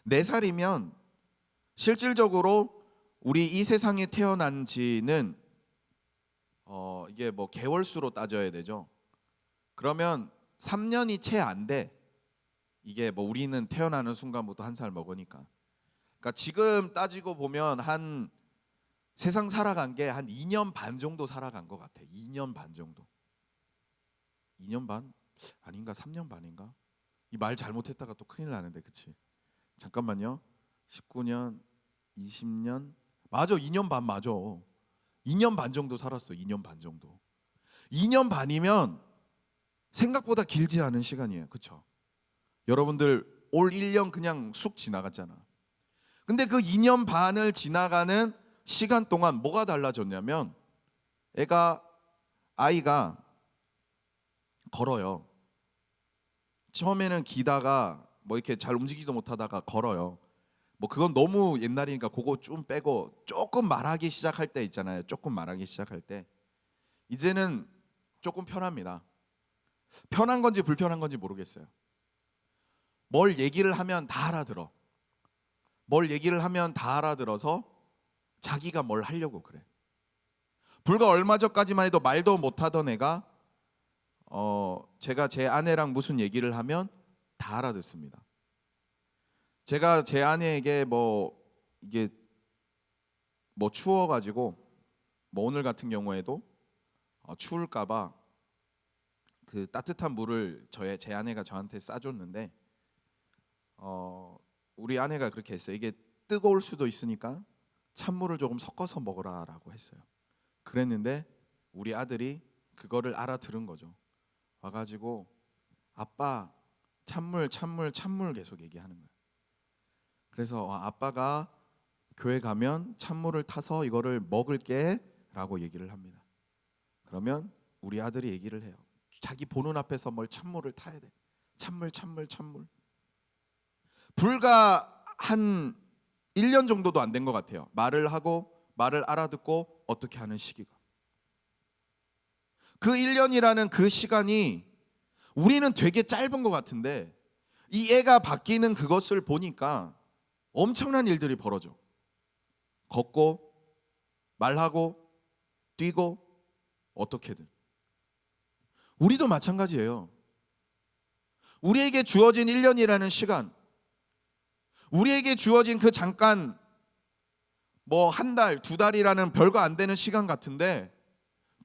4살이면 실질적으로 우리 이 세상에 태어난 지는 이게 개월수로 따져야 되죠. 그러면 3년이 채 안 돼. 이게 우리는 태어나는 순간부터 1살 먹으니까. 그러니까 지금 따지고 보면 한 세상 살아간 게 한 2년 반 정도 살아간 것 같아. 2년 반 정도. 2년 반? 아닌가? 3년 반인가? 이 말 잘못했다가 또 큰일 나는데, 그치? 잠깐만요. 19년, 20년, 맞아, 2년 반 맞아. 2년 반 정도 살았어. 2년 반 정도. 2년 반이면 생각보다 길지 않은 시간이에요. 그렇죠? 여러분들 올 1년 그냥 쑥 지나갔잖아. 근데 그 2년 반을 지나가는 시간 동안 뭐가 달라졌냐면 아이가 걸어요. 처음에는 기다가 뭐 이렇게 잘 움직이지도 못하다가 걸어요. 뭐 그건 너무 옛날이니까 그거 좀 빼고 조금 말하기 시작할 때 있잖아요. 조금 말하기 시작할 때 이제는 조금 편합니다. 편한 건지 불편한 건지 모르겠어요. 뭘 얘기를 하면 다 알아들어. 뭘 얘기를 하면 다 알아들어서 자기가 뭘 하려고 그래. 불과 얼마 전까지만 해도 말도 못하던 애가 제가 제 아내랑 무슨 얘기를 하면 다 알아듣습니다. 제가 제 아내에게 이게 추워가지고 오늘 같은 경우에도 추울까봐 그 따뜻한 물을 제 아내가 저한테 싸줬는데 우리 아내가 그렇게 했어요. 이게 뜨거울 수도 있으니까 찬물을 조금 섞어서 먹으라라고 했어요. 그랬는데 우리 아들이 그거를 알아들은 거죠. 와가지고 아빠 찬물 계속 얘기하는 거예요. 그래서 아빠가 교회 가면 찬물을 타서 이거를 먹을게 라고 얘기를 합니다. 그러면 우리 아들이 얘기를 해요. 자기 보는 앞에서 뭘 찬물을 타야 돼. 찬물. 불과 한 1년 정도도 안 된 것 같아요. 말을 하고 말을 알아듣고 어떻게 하는 시기가. 그 1년이라는 그 시간이 우리는 되게 짧은 것 같은데 이 애가 바뀌는 그것을 보니까 엄청난 일들이 벌어져. 걷고 말하고 뛰고 어떻게든. 우리도 마찬가지예요. 우리에게 주어진 1년이라는 시간, 우리에게 주어진 그 잠깐 한 달, 두 달이라는 별거 안 되는 시간 같은데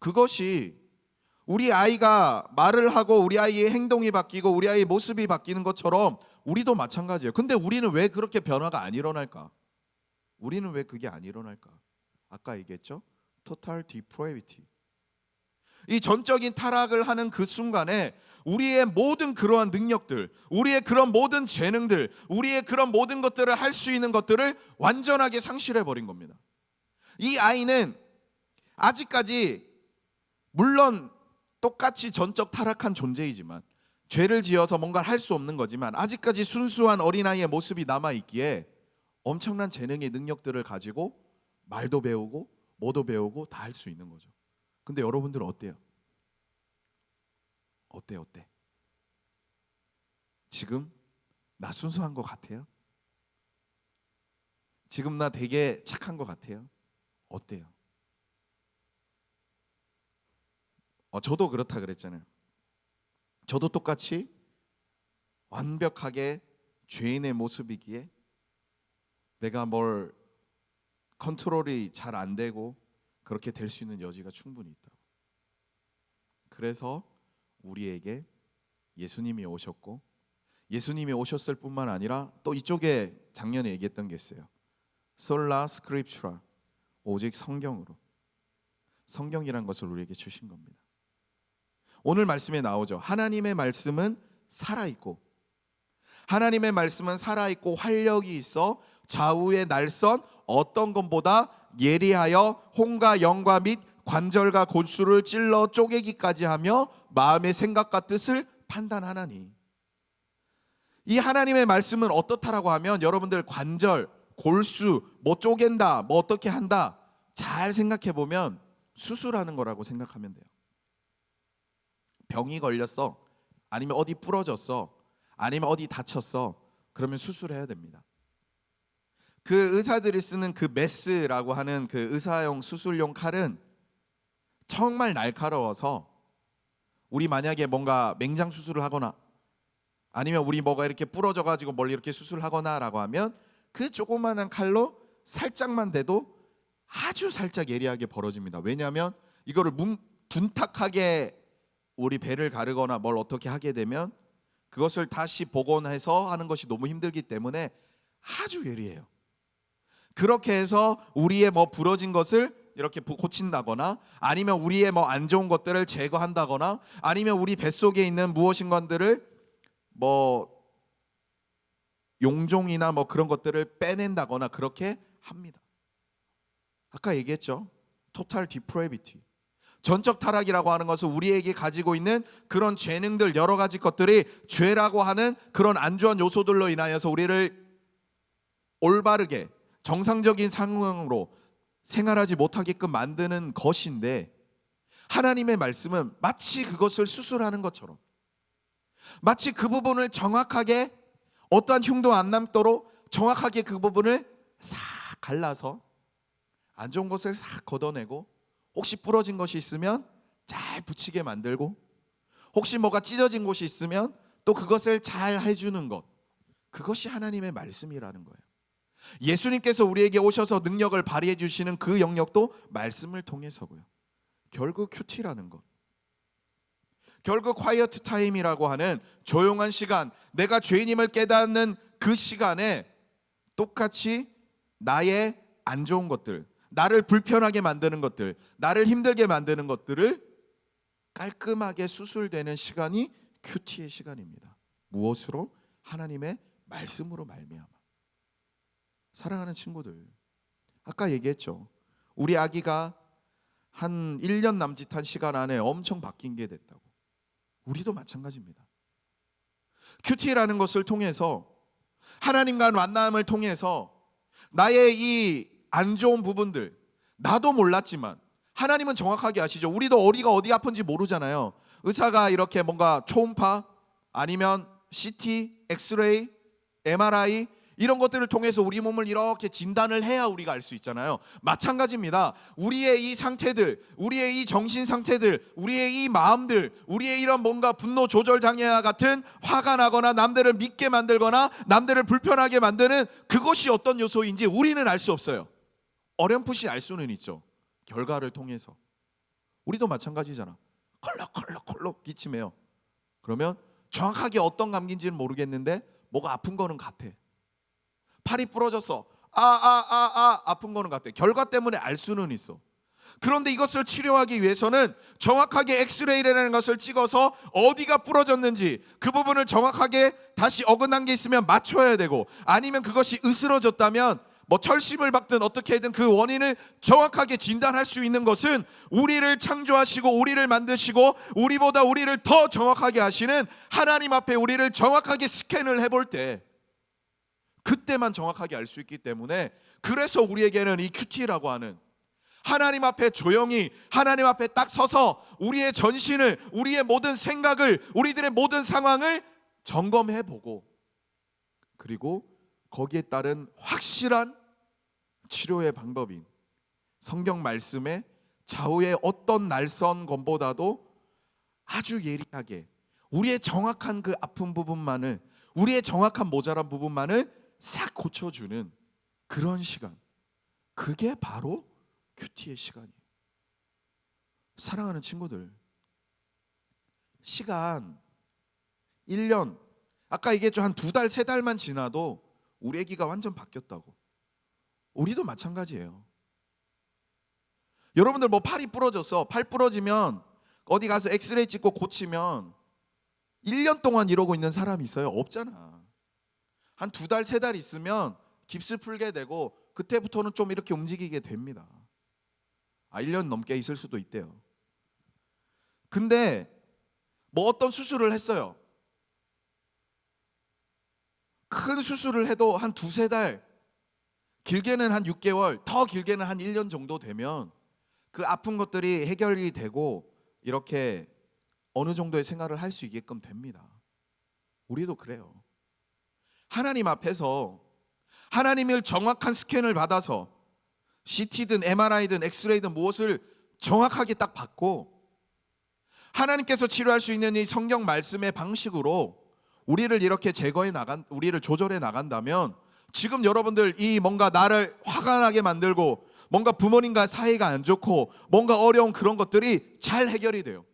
그것이 우리 아이가 말을 하고 우리 아이의 행동이 바뀌고 우리 아이의 모습이 바뀌는 것처럼 우리도 마찬가지예요. 근데 우리는 왜 그렇게 변화가 안 일어날까? 우리는 왜 그게 안 일어날까? 아까 얘기했죠? Total depravity. 이 전적인 타락을 하는 그 순간에 우리의 모든 그러한 능력들, 우리의 그런 모든 재능들, 우리의 그런 모든 것들을 할 수 있는 것들을 완전하게 상실해 버린 겁니다. 이 아이는 아직까지 물론 똑같이 전적 타락한 존재이지만 죄를 지어서 뭔가를 할 수 없는 거지만 아직까지 순수한 어린아이의 모습이 남아있기에 엄청난 재능의 능력들을 가지고 말도 배우고 뭐도 배우고 다 할 수 있는 거죠. 근데 여러분들은 어때요? 어때? 지금 나 순수한 것 같아요? 지금 나 되게 착한 것 같아요? 어때요? 저도 그렇다 그랬잖아요. 저도 똑같이 완벽하게 죄인의 모습이기에 내가 뭘 컨트롤이 잘 안 되고 그렇게 될 수 있는 여지가 충분히 있다고. 그래서 우리에게 예수님이 오셨고 예수님이 오셨을 뿐만 아니라 또 이쪽에 작년에 얘기했던 게 있어요. 솔라 스크립추라, 오직 성경으로. 성경이란 것을 우리에게 주신 겁니다. 오늘 말씀에 나오죠. 하나님의 말씀은 살아있고 하나님의 말씀은 살아있고 활력이 있어 좌우의 날선 어떤 것보다 예리하여 혼과 영과 및 관절과 골수를 찔러 쪼개기까지 하며 마음의 생각과 뜻을 판단하나니. 이 하나님의 말씀은 어떻다라고 하면 여러분들 관절, 골수, 뭐 쪼갠다, 뭐 어떻게 한다 잘 생각해 보면 수술하는 거라고 생각하면 돼요. 병이 걸렸어, 아니면 어디 부러졌어, 아니면 어디 다쳤어, 그러면 수술해야 됩니다. 그 의사들이 쓰는 그 메스라고 하는 그 의사용 수술용 칼은 정말 날카로워서 우리 만약에 뭔가 맹장 수술을 하거나 아니면 우리 뭐가 이렇게 부러져 가지고 뭘 이렇게 수술하거나 라고 하면 그 조그만한 칼로 살짝만 대도 아주 살짝 예리하게 벌어집니다. 왜냐하면 이거를 둔탁하게 우리 배를 가르거나 뭘 어떻게 하게 되면 그것을 다시 복원해서 하는 것이 너무 힘들기 때문에 아주 예리해요. 그렇게 해서 우리의 뭐 부러진 것을 이렇게 고친다거나 아니면 우리의 뭐 안 좋은 것들을 제거한다거나 아니면 우리 뱃속에 있는 무엇인가들을 뭐 용종이나 뭐 그런 것들을 빼낸다거나 그렇게 합니다. 아까 얘기했죠. 토탈 디프레비티. 전적 타락이라고 하는 것은 우리에게 가지고 있는 그런 재능들 여러 가지 것들이 죄라고 하는 그런 안 좋은 요소들로 인하여서 우리를 올바르게 정상적인 상황으로 생활하지 못하게끔 만드는 것인데, 하나님의 말씀은 마치 그것을 수술하는 것처럼, 마치 그 부분을 정확하게 어떠한 흉도 안 남도록 정확하게 그 부분을 싹 갈라서 안 좋은 것을 싹 걷어내고, 혹시 부러진 것이 있으면 잘 붙이게 만들고, 혹시 뭐가 찢어진 곳이 있으면 또 그것을 잘 해주는 것, 그것이 하나님의 말씀이라는 거예요. 예수님께서 우리에게 오셔서 능력을 발휘해 주시는 그 영역도 말씀을 통해서고요. 결국 큐티라는 것, 결국 콰이어트 타임이라고 하는 조용한 시간, 내가 죄인임을 깨닫는 그 시간에 똑같이 나의 안 좋은 것들, 나를 불편하게 만드는 것들, 나를 힘들게 만드는 것들을 깔끔하게 수술되는 시간이 큐티의 시간입니다. 무엇으로? 하나님의 말씀으로 말미암아. 사랑하는 친구들, 아까 얘기했죠. 우리 아기가 한 1년 남짓한 시간 안에 엄청 바뀐 게 됐다고. 우리도 마찬가지입니다. 큐티라는 것을 통해서, 하나님과 만남을 통해서 나의 이 안 좋은 부분들, 나도 몰랐지만 하나님은 정확하게 아시죠. 우리도 어디가 아픈지 모르잖아요. 의사가 이렇게 뭔가 초음파 아니면 CT, 엑스레이, MRI 이런 것들을 통해서 우리 몸을 이렇게 진단을 해야 우리가 알 수 있잖아요. 마찬가지입니다. 우리의 이 상태들, 우리의 이 정신 상태들, 우리의 이 마음들, 우리의 이런 뭔가 분노 조절 장애와 같은 화가 나거나 남들을 믿게 만들거나 남들을 불편하게 만드는 그것이 어떤 요소인지 우리는 알 수 없어요. 어렴풋이 알 수는 있죠. 결과를 통해서. 우리도 마찬가지잖아. 컬럭 기침해요. 그러면 정확하게 어떤 감기인지는 모르겠는데 뭐가 아픈 거는 같아. 팔이 부러졌어. 아픈 거는 같아. 결과 때문에 알 수는 있어. 그런데 이것을 치료하기 위해서는 정확하게 엑스레이라는 것을 찍어서 어디가 부러졌는지 그 부분을 정확하게 다시 어긋난 게 있으면 맞춰야 되고, 아니면 그것이 으스러졌다면 뭐 철심을 박든 어떻게든 그 원인을 정확하게 진단할 수 있는 것은 우리를 창조하시고 우리를 만드시고 우리보다 우리를 더 정확하게 하시는 하나님 앞에 우리를 정확하게 스캔을 해볼 때, 그때만 정확하게 알 수 있기 때문에, 그래서 우리에게는 이 큐티라고 하는 하나님 앞에 조용히 하나님 앞에 딱 서서 우리의 전신을, 우리의 모든 생각을, 우리들의 모든 상황을 점검해 보고, 그리고 거기에 따른 확실한 치료의 방법인 성경 말씀의 좌우의 어떤 날선 것보다도 아주 예리하게 우리의 정확한 그 아픈 부분만을, 우리의 정확한 모자란 부분만을 싹 고쳐주는 그런 시간, 그게 바로 큐티의 시간이에요. 사랑하는 친구들, 시간 1년, 아까 얘기했죠. 한 2달, 3달만 지나도 우리 애기가 완전 바뀌었다고. 우리도 마찬가지예요. 여러분들 뭐 팔이 부러졌어. 팔 부러지면 어디 가서 엑스레이 찍고 고치면 1년 동안 이러고 있는 사람이 있어요? 없잖아. 한 2달, 3달 있으면 깁스 풀게 되고 그때부터는 좀 이렇게 움직이게 됩니다. 1년 넘게 있을 수도 있대요. 근데 뭐 어떤 수술을 했어요. 큰 수술을 해도 한 2-3달, 길게는 한 6개월, 더 길게는 한 1년 정도 되면 그 아픈 것들이 해결이 되고 이렇게 어느 정도의 생활을 할 수 있게끔 됩니다. 우리도 그래요. 하나님 앞에서 하나님의 정확한 스캔을 받아서 CT든 MRI든 엑스레이든 무엇을 정확하게 딱 받고, 하나님께서 치료할 수 있는 이 성경 말씀의 방식으로 우리를 이렇게 우리를 조절해 나간다면, 지금 여러분들 이 뭔가 나를 화가 나게 만들고 뭔가 부모님과 사이가 안 좋고 뭔가 어려운 그런 것들이 잘 해결이 돼요.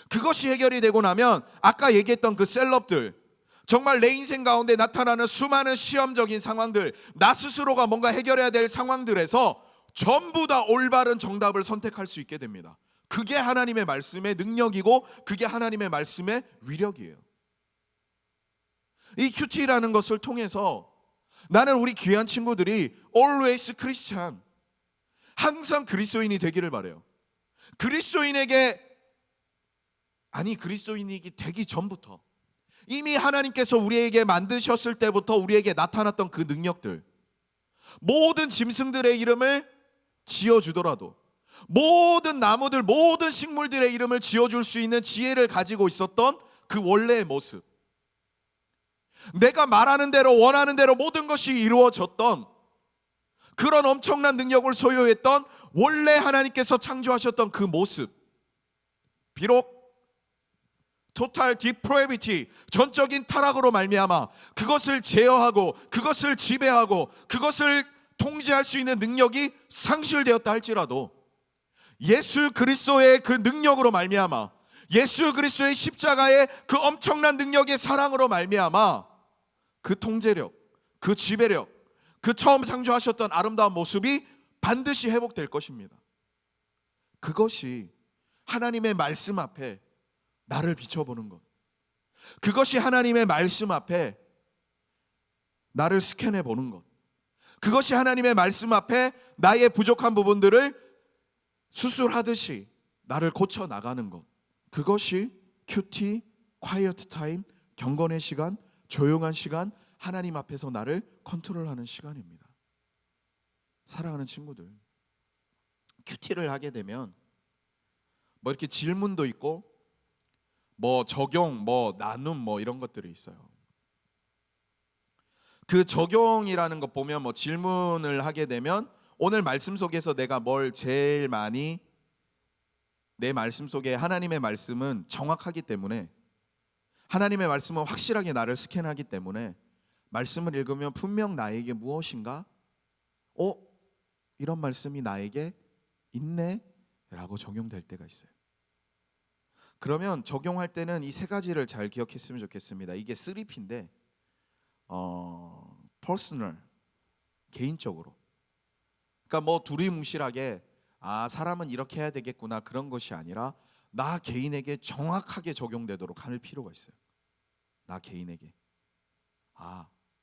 그것이 해결이 되고 나면 아까 얘기했던 그 셀럽들, 정말 내 인생 가운데 나타나는 수많은 시험적인 상황들, 나 스스로가 뭔가 해결해야 될 상황들에서 전부 다 올바른 정답을 선택할 수 있게 됩니다. 그게 하나님의 말씀의 능력이고 그게 하나님의 말씀의 위력이에요. 이 큐티라는 것을 통해서 나는 우리 귀한 친구들이 always Christian, 항상 그리스도인이 되기를 바라요. 그리스도인이기 되기 전부터 이미 하나님께서 우리에게 만드셨을 때부터 우리에게 나타났던 그 능력들, 모든 짐승들의 이름을 지어주더라도, 모든 나무들, 모든 식물들의 이름을 지어줄 수 있는 지혜를 가지고 있었던 그 원래의 모습, 내가 말하는 대로 원하는 대로 모든 것이 이루어졌던 그런 엄청난 능력을 소유했던 원래 하나님께서 창조하셨던 그 모습, 비록 total depravity, 전적인 타락으로 말미암아 그것을 제어하고 그것을 지배하고 그것을 통제할 수 있는 능력이 상실되었다 할지라도 예수 그리스도의 그 능력으로 말미암아, 예수 그리스도의 십자가의 그 엄청난 능력의 사랑으로 말미암아 그 통제력, 그 지배력, 그 처음 창조하셨던 아름다운 모습이 반드시 회복될 것입니다. 그것이 하나님의 말씀 앞에 나를 비춰보는 것, 그것이 하나님의 말씀 앞에 나를 스캔해 보는 것, 그것이 하나님의 말씀 앞에 나의 부족한 부분들을 수술하듯이 나를 고쳐 나가는 것, 그것이 큐티, quiet time, 경건의 시간, 조용한 시간, 하나님 앞에서 나를 컨트롤하는 시간입니다. 사랑하는 친구들, 큐티를 하게 되면 뭐 이렇게 질문도 있고 뭐 적용, 뭐 나눔, 뭐 이런 것들이 있어요. 그 적용이라는 것 보면 뭐 질문을 하게 되면 오늘 말씀 속에서 내가 뭘 제일 많이, 내 말씀 속에 하나님의 말씀은 정확하기 때문에, 하나님의 말씀은 확실하게 나를 스캔하기 때문에 말씀을 읽으면 분명 나에게 무엇인가 이런 말씀이 나에게 있네 라고 적용될 때가 있어요. 그러면 적용할 때는 이 세 가지를 잘 기억했으면 좋겠습니다. 이게 3P인데 personal, 개인적으로, 그러니까 뭐 두리뭉실하게 사람은 이렇게 해야 되겠구나 그런 것이 아니라 나 개인에게 정확하게 적용되도록 할 필요가 있어요. 나 개인에게,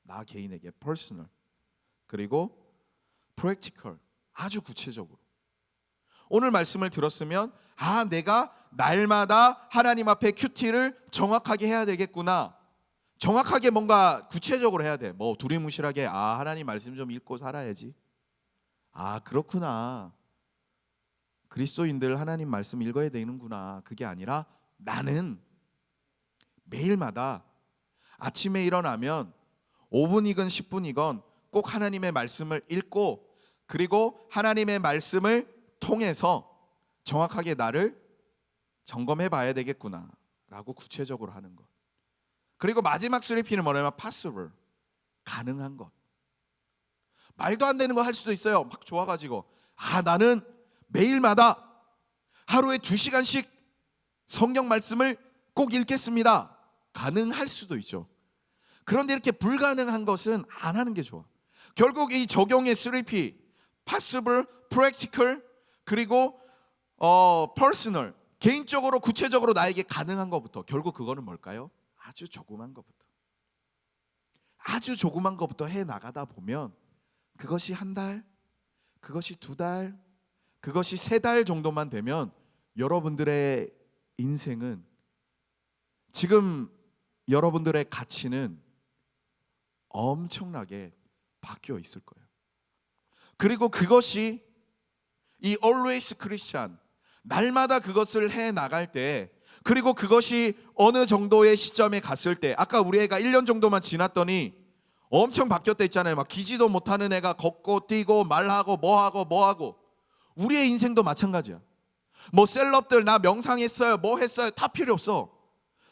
나 개인에게 personal, 그리고 practical, 아주 구체적으로. 오늘 말씀을 들었으면 내가 날마다 하나님 앞에 큐티를 정확하게 해야 되겠구나, 정확하게 뭔가 구체적으로 해야 돼. 뭐 두리뭉실하게 하나님 말씀 좀 읽고 살아야지, 그렇구나, 그리스도인들 하나님 말씀 읽어야 되는구나, 그게 아니라 나는 매일마다 아침에 일어나면 5분이건 10분이건 꼭 하나님의 말씀을 읽고, 그리고 하나님의 말씀을 통해서 정확하게 나를 점검해 봐야 되겠구나 라고 구체적으로 하는 것. 그리고 마지막 3P는 뭐냐면 possible, 가능한 것. 말도 안 되는 거 할 수도 있어요. 막 좋아가지고 나는 매일마다 하루에 2시간씩 성경 말씀을 꼭 읽겠습니다. 가능할 수도 있죠. 그런데 이렇게 불가능한 것은 안 하는 게 좋아. 결국 이 적용의 3P, possible, practical, 그리고 personal, 개인적으로 구체적으로 나에게 가능한 것부터, 결국 그거는 뭘까요? 아주 조그만 것부터, 아주 조그만 것부터 해 나가다 보면 그것이 한 달, 그것이 2달, 그것이 3달 정도만 되면 여러분들의 인생은, 지금 여러분들의 가치는 엄청나게 바뀌어 있을 거예요. 그리고 그것이 이 always Christian, 날마다 그것을 해 나갈 때, 그리고 그것이 어느 정도의 시점에 갔을 때, 아까 우리 애가 1년 정도만 지났더니 엄청 바뀌었다 했잖아요. 막 기지도 못하는 애가 걷고 뛰고 말하고 뭐하고. 우리의 인생도 마찬가지야. 뭐 셀럽들 나 명상했어요, 뭐 했어요, 다 필요 없어.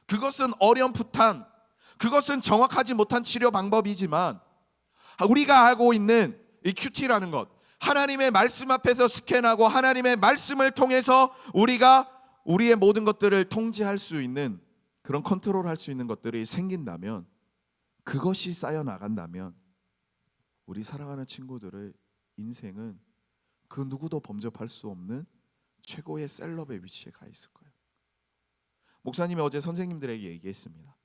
그것은 어렴풋한, 그것은 정확하지 못한 치료 방법이지만 우리가 하고 있는 이 큐티라는 것, 하나님의 말씀 앞에서 스캔하고 하나님의 말씀을 통해서 우리가 우리의 모든 것들을 통제할 수 있는, 그런 컨트롤할 수 있는 것들이 생긴다면, 그것이 쌓여 나간다면 우리 사랑하는 친구들의 인생은 그 누구도 범접할 수 없는 최고의 셀럽의 위치에 가 있을 거예요. 목사님이 어제 선생님들에게 얘기했습니다.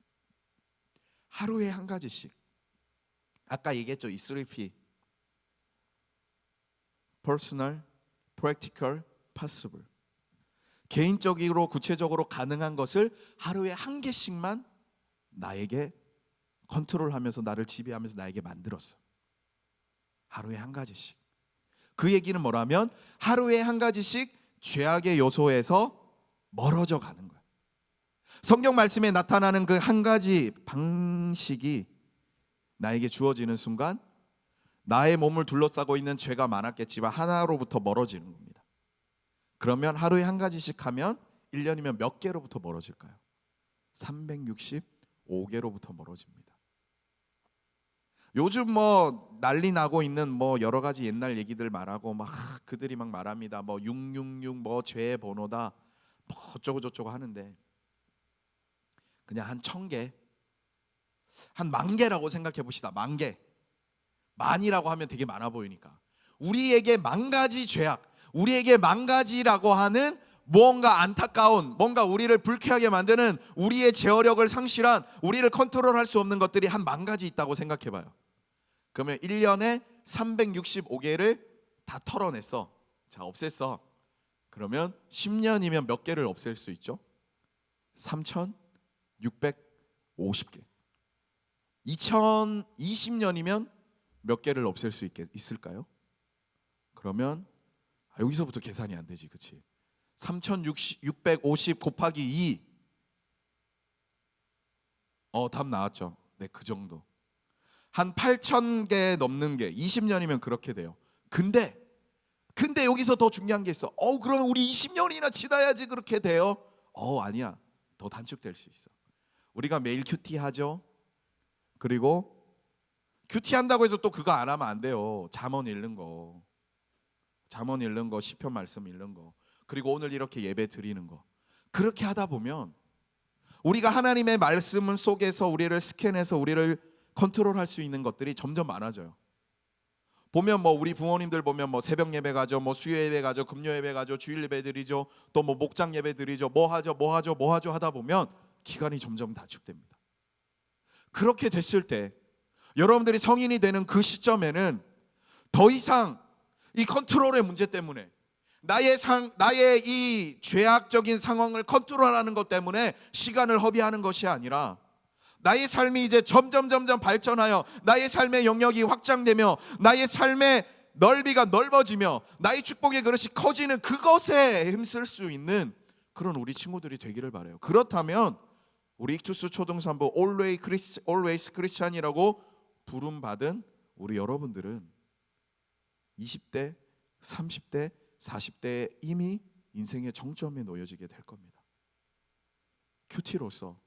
하루에 한 가지씩, 아까 얘기했죠, 이 3P, Personal, Practical, Possible. 개인적으로 구체적으로 가능한 것을 하루에 한 개씩만 나에게 컨트롤하면서, 나를 지배하면서 나에게 만들었어. 하루에 한 가지씩. 그 얘기는 뭐라면 하루에 한 가지씩 죄악의 요소에서 멀어져 가는 거야. 성경 말씀에 나타나는 그 한 가지 방식이 나에게 주어지는 순간 나의 몸을 둘러싸고 있는 죄가 많았겠지만 하나로부터 멀어지는 겁니다. 그러면 하루에 한 가지씩 하면 1년이면 몇 개로부터 멀어질까요? 365개로부터 멀어집니다. 요즘 뭐 난리 나고 있는 뭐 여러 가지 옛날 얘기들 말하고 막 그들이 막 말합니다. 뭐 666 뭐 죄의 번호다 뭐 어쩌고 저쩌고 하는데, 그냥 한 1000개, 한 10,000개라고 생각해 봅시다. 10,000개. 만이라고 하면 되게 많아 보이니까 우리에게 10,000가지 죄악, 우리에게 10,000가지라고 하는 무언가 안타까운, 뭔가 우리를 불쾌하게 만드는, 우리의 제어력을 상실한, 우리를 컨트롤할 수 없는 것들이 한 10,000가지 있다고 생각해 봐요. 그러면 1년에 365개를 다 털어냈어. 자, 없앴어. 그러면 10년이면 몇 개를 없앨 수 있죠? 3,650개. 2020년이면 몇 개를 없앨 수 있을까요? 그러면 여기서부터 계산이 안 되지, 그렇지? 3,650 곱하기 2. 답 나왔죠? 네, 그 정도. 한 8,000개 넘는 게 20년이면 그렇게 돼요. 근데 여기서 더 중요한 게 있어. 그러면 우리 20년이나 지나야지 그렇게 돼요? 아니야. 더 단축될 수 있어. 우리가 매일 큐티 하죠. 그리고 큐티 한다고 해서 또 그거 안 하면 안 돼요. 잠언 읽는 거, 시편 말씀 읽는 거, 그리고 오늘 이렇게 예배 드리는 거. 그렇게 하다 보면 우리가 하나님의 말씀 속에서 우리를 스캔해서 우리를 컨트롤할 수 있는 것들이 점점 많아져요. 보면 뭐 우리 부모님들 보면 뭐 새벽 예배 가죠, 뭐 수요 예배 가죠, 금요 예배 가죠, 주일 예배 드리죠, 또 뭐 목장 예배 드리죠, 뭐 하죠 하다 보면 기간이 점점 단축됩니다. 그렇게 됐을 때 여러분들이 성인이 되는 그 시점에는 더 이상 이 컨트롤의 문제 때문에, 나의 이 죄악적인 상황을 컨트롤하는 것 때문에 시간을 허비하는 것이 아니라, 나의 삶이 이제 점점 발전하여 나의 삶의 영역이 확장되며 나의 삶의 넓이가 넓어지며 나의 축복의 그릇이 커지는 그것에 힘쓸 수 있는 그런 우리 친구들이 되기를 바라요. 그렇다면 우리 익투스 초등산부 Always Christian이라고 부름받은 우리 여러분들은 20대, 30대, 40대에 이미 인생의 정점에 놓여지게 될 겁니다. 큐티로서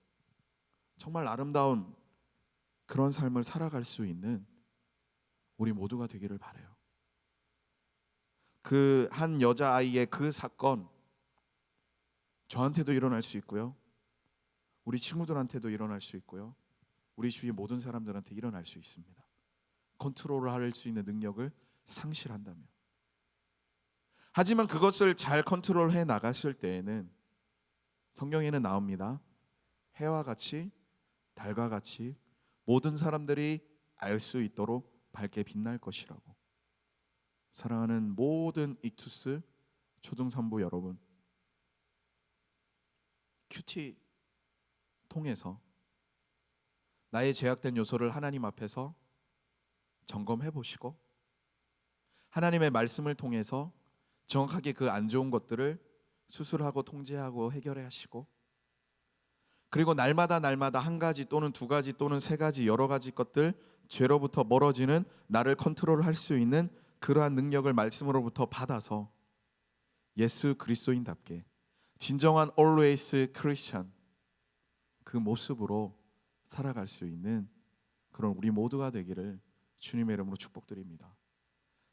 정말 아름다운 그런 삶을 살아갈 수 있는 우리 모두가 되기를 바라요. 그 한 여자아이의 그 사건, 저한테도 일어날 수 있고요, 우리 친구들한테도 일어날 수 있고요, 우리 주위 모든 사람들한테 일어날 수 있습니다. 컨트롤을 할 수 있는 능력을 상실한다면. 하지만 그것을 잘 컨트롤해 나갔을 때에는 성경에는 나옵니다. 해와 같이, 달과 같이 모든 사람들이 알 수 있도록 밝게 빛날 것이라고. 사랑하는 모든 익투스 초등산부 여러분, 큐티 통해서 나의 죄악된 요소를 하나님 앞에서 점검해 보시고, 하나님의 말씀을 통해서 정확하게 그 안 좋은 것들을 수술하고 통제하고 해결해 하시고, 그리고 날마다 한 가지 또는 두 가지 또는 세 가지 여러 가지 것들, 죄로부터 멀어지는 나를 컨트롤할 수 있는 그러한 능력을 말씀으로부터 받아서 예수 그리스도인답게 진정한 Always Christian, 그 모습으로 살아갈 수 있는 그런 우리 모두가 되기를 주님의 이름으로 축복드립니다.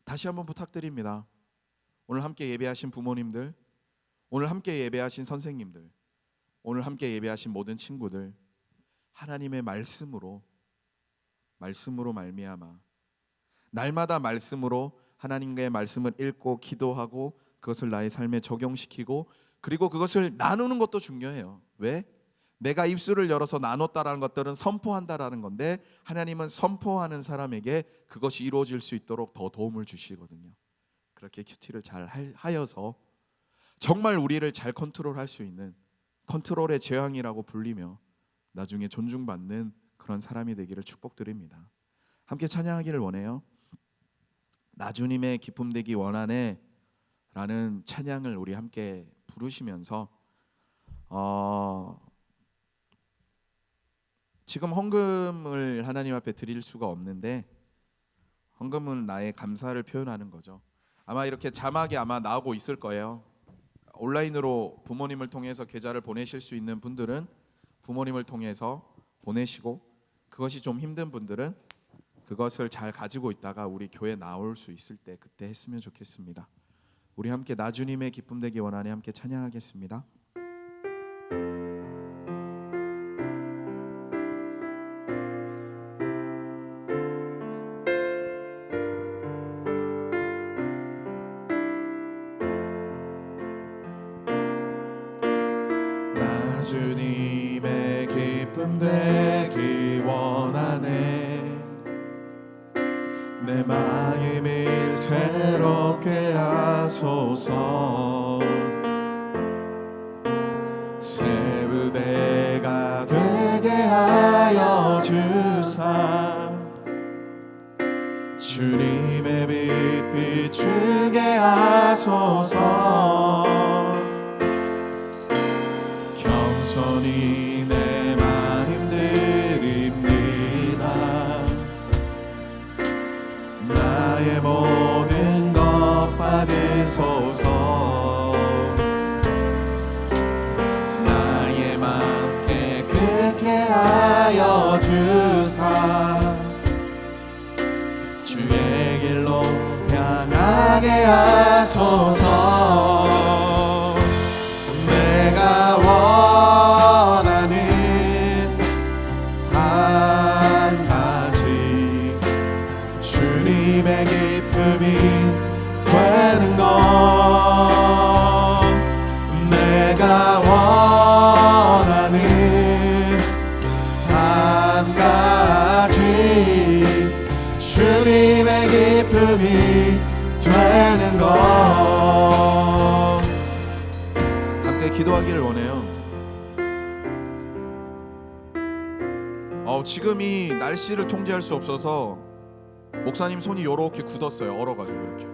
다시 한번 부탁드립니다. 오늘 함께 예배하신 부모님들, 오늘 함께 예배하신 선생님들, 오늘 함께 예배하신 모든 친구들, 하나님의 말씀으로 말미암아 날마다 말씀으로 하나님의 말씀을 읽고 기도하고 그것을 나의 삶에 적용시키고 그리고 그것을 나누는 것도 중요해요. 왜? 내가 입술을 열어서 나눴다라는 것들은 선포한다라는 건데 하나님은 선포하는 사람에게 그것이 이루어질 수 있도록 더 도움을 주시거든요. 그렇게 큐티를 잘 하여서 정말 우리를 잘 컨트롤할 수 있는 컨트롤의 제왕이라고 불리며 나중에 존중받는 그런 사람이 되기를 축복드립니다. 함께 찬양하기를 원해요. 나 주님의 기쁨 되기 원하네 라는 찬양을 우리 함께 부르시면서 지금 헌금을 하나님 앞에 드릴 수가 없는데 헌금은 나의 감사를 표현하는 거죠. 아마 이렇게 자막이 아마 나오고 있을 거예요. 온라인으로 부모님을 통해서 계좌를 보내실 수 있는 분들은 부모님을 통해서 보내시고 그것이 좀 힘든 분들은 그것을 잘 가지고 있다가 우리 교회 나올 수 있을 때 그때 했으면 좋겠습니다. 우리 함께 나 주님의 기쁨 되기 원하네 함께 찬양하겠습니다. 나 주님의 기쁨 되기 원하네 내 마음을 새롭게 하소서 새 부대가 되게 하여 주사 주님의 빛 비추게 하소서 겸손히 내 마음 드립니다 나의 모든 것 받으소서 나의 맘 깨끗게 하여 주사 주의 길로 향하게 하소서 내가 원하는 한 가지 주님의 기쁨이 되는 것 내가 원하는 한 가지 주님의 기쁨이 되는 것 함께 기도하기를 원해요. 지금 이 날씨를 통제할 수 없어서 목사님 손이 이렇게 굳었어요. 얼어가지고 이렇게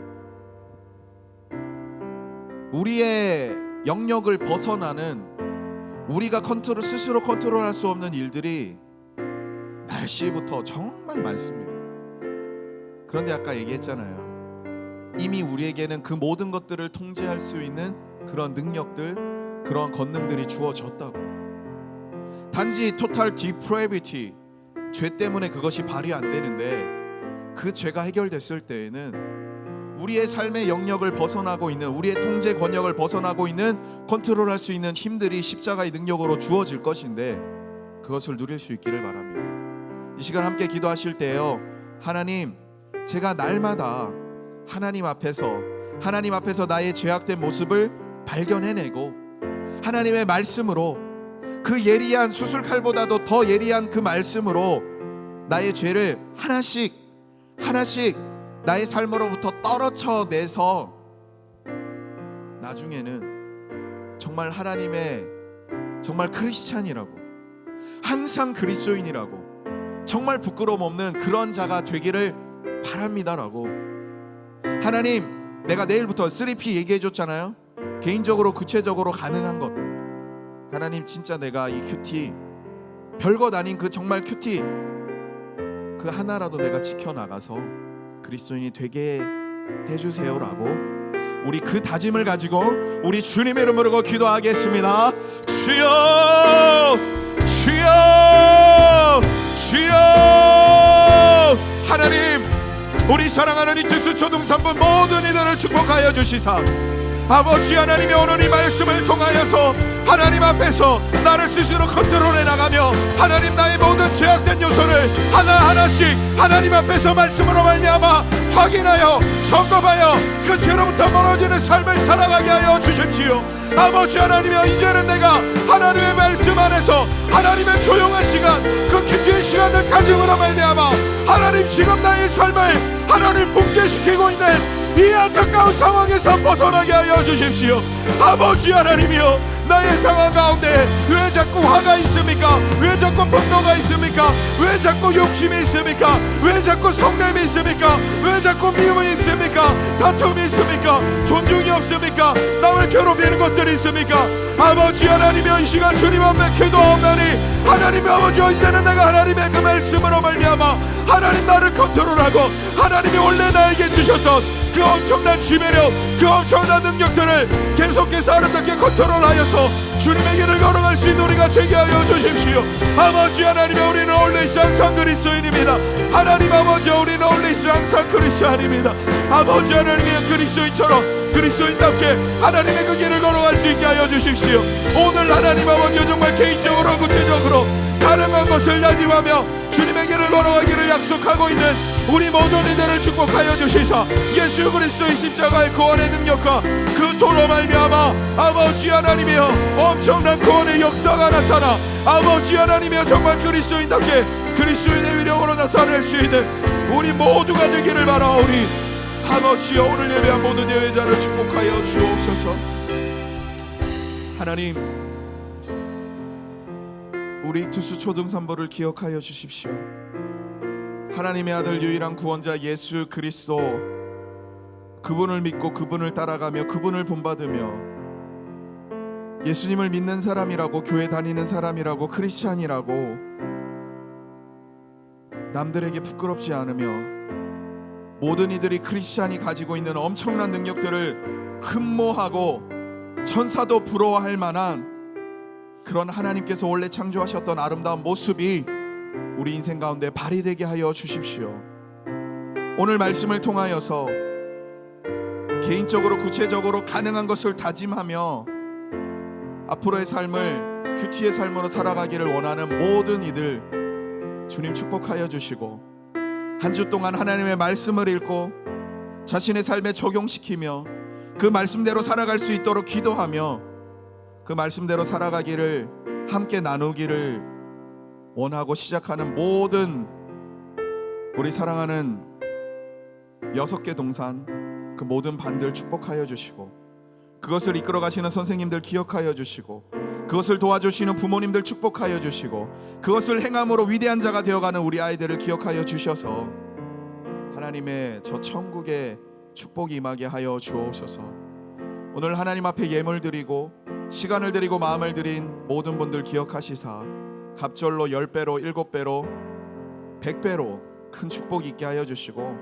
우리의 영역을 벗어나는 우리가 스스로 컨트롤할 수 없는 일들이 날씨부터 정말 많습니다. 그런데 아까 얘기했잖아요. 이미 우리에게는 그 모든 것들을 통제할 수 있는 그런 능력들, 그런 권능들이 주어졌다고. 단지 토탈 디프레비티, 죄 때문에 그것이 발휘 안 되는데 그 죄가 해결됐을 때에는 우리의 삶의 영역을 벗어나고 있는 우리의 통제 권력을 벗어나고 있는 컨트롤할 수 있는 힘들이 십자가의 능력으로 주어질 것인데 그것을 누릴 수 있기를 바랍니다. 이 시간 함께 기도하실 때요, 하나님, 제가 날마다 하나님 앞에서 나의 죄악된 모습을 발견해내고 하나님의 말씀으로 그 예리한 수술칼보다도 더 예리한 그 말씀으로 나의 죄를 하나씩 나의 삶으로부터 떨어쳐내서 나중에는 정말 하나님의 정말 크리스찬이라고, 항상 그리스도인이라고, 정말 부끄러움 없는 그런 자가 되기를 바랍니다라고. 하나님, 내가 내일부터 3P 얘기해줬잖아요. 개인적으로 구체적으로 가능한 것, 하나님 진짜 내가 이 큐티, 별것 아닌 그 정말 큐티 그 하나라도 내가 지켜나가서 그리스도인이 되게 해주세요라고 우리 그 다짐을 가지고 우리 주님의 이름으로 기도하겠습니다. 주여, 주여, 주여. 하나님, 우리 사랑하는 이투스 초등산부 모든 이들을 축복하여 주시사 아버지 하나님의 오늘 이 말씀을 통하여서 하나님 앞에서 나를 스스로 컨트롤해 나가며 하나님 나의 모든 제약된 요소를 하나하나씩 하나님 앞에서 말씀으로 말미암아 확인하여 점검하여 그 죄로부터 멀어지는 삶을 살아가게 하여 주십시오. 아버지 하나님이여, 이제는 내가 하나님의 말씀 안에서 하나님의 조용한 시간, 그 큐티의 시간을 가짐으로 말미암아 하나님 지금 나의 삶을 하나님 붕괴시키고 있는 이 안타까운 상황에서 벗어나게 하여 주십시오. 아버지 하나님이여, 나의 상황 가운데 왜 자꾸 화가 있습니까? 왜 자꾸 분노가 있습니까? 왜 자꾸 욕심이 있습니까? 왜 자꾸 성냄이 있습니까? 왜 자꾸 미움이 있습니까? 다툼이 있습니까? 존중이 없습니까? 남을 괴롭히는 것들이 있습니까? 아버지 하나님이여, 이 시간 주님 앞에 기도하오나니 하나님 아버지, 이제는 내가 하나님의 그 말씀으로 말미암아 하나님 나를 컨트롤하고 하나님이 원래 나에게 주셨던 그 엄청난 지배력, 그 엄청난 능력들을 계속해서 아름답게 컨트롤하여서 주님의 길을 걸어갈 수 있는 우리가 되게 하여 주십시오. 아버지 하나님의, 우리는 올레이스 항상 그리스도인입니다. 하나님 아버지, 우리는 올레이스 항상 그리스도인입니다. 아버지 하나님의 그리스도인처럼 그리스도인답게 하나님의 그 길을 걸어갈 수 있게 하여 주십시오. 오늘 하나님 아버지, 정말 개인적으로 구체적으로 가능한 것을 다짐하며 주님의 길을 걸어가기를 약속하고 있는 우리 모든 이들을 축복하여 주시사 예수 그리스도의 십자가의 구원의 능력과 그 도로 말미암아 아버지 하나님이여, 엄청난 구원의 역사가 나타나 아버지 하나님이여, 정말 그리스도인답게 그리스도인의 위력으로 나타낼 수 있는 우리 모두가 되기를 바라오니 아버지여, 오늘 예배한 모든 예배자를 축복하여 주옵소서. 하나님, 우리 투수 초등산부를 기억하여 주십시오. 하나님의 아들 유일한 구원자 예수 그리스도, 그분을 믿고 그분을 따라가며 그분을 본받으며 예수님을 믿는 사람이라고, 교회 다니는 사람이라고, 크리스찬이라고 남들에게 부끄럽지 않으며 모든 이들이 크리스찬이 가지고 있는 엄청난 능력들을 흠모하고 천사도 부러워할 만한 그런 하나님께서 원래 창조하셨던 아름다운 모습이 우리 인생 가운데 발휘되게 하여 주십시오. 오늘 말씀을 통하여서 개인적으로 구체적으로 가능한 것을 다짐하며 앞으로의 삶을 큐티의 삶으로 살아가기를 원하는 모든 이들 주님 축복하여 주시고, 한 주 동안 하나님의 말씀을 읽고 자신의 삶에 적용시키며 그 말씀대로 살아갈 수 있도록 기도하며 그 말씀대로 살아가기를 함께 나누기를 원하고 시작하는 모든 우리 사랑하는 6개 동산, 그 모든 반들 축복하여 주시고, 그것을 이끌어 가시는 선생님들 기억하여 주시고, 그것을 도와주시는 부모님들 축복하여 주시고, 그것을 행함으로 위대한 자가 되어가는 우리 아이들을 기억하여 주셔서 하나님의 저 천국의 축복이 임하게 하여 주옵소서. 오늘 하나님 앞에 예물 드리고 시간을 드리고 마음을 드린 모든 분들 기억하시사 갑절로 10배로 7배로 100배로 큰 축복 있게 하여 주시고,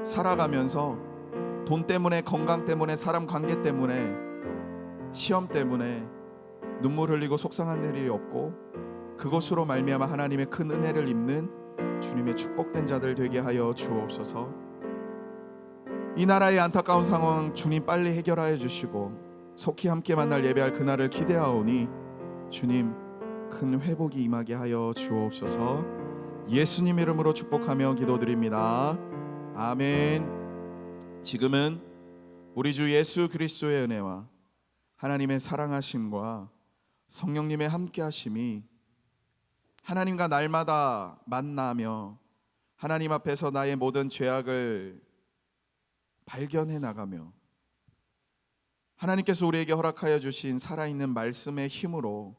살아가면서 돈 때문에, 건강 때문에, 사람 관계 때문에, 시험 때문에 눈물 흘리고 속상한 일이 없고 그것으로 말미암아 하나님의 큰 은혜를 입는 주님의 축복된 자들 되게 하여 주옵소서. 이 나라의 안타까운 상황 주님 빨리 해결하여 주시고 속히 함께 만날 예배할 그날을 기대하오니 주님 큰 회복이 임하게 하여 주옵소서. 예수님 이름으로 축복하며 기도드립니다. 아멘. 지금은 우리 주 예수 그리스도의 은혜와 하나님의 사랑하심과 성령님의 함께하심이 하나님과 날마다 만나며 하나님 앞에서 나의 모든 죄악을 발견해 나가며 하나님께서 우리에게 허락하여 주신 살아있는 말씀의 힘으로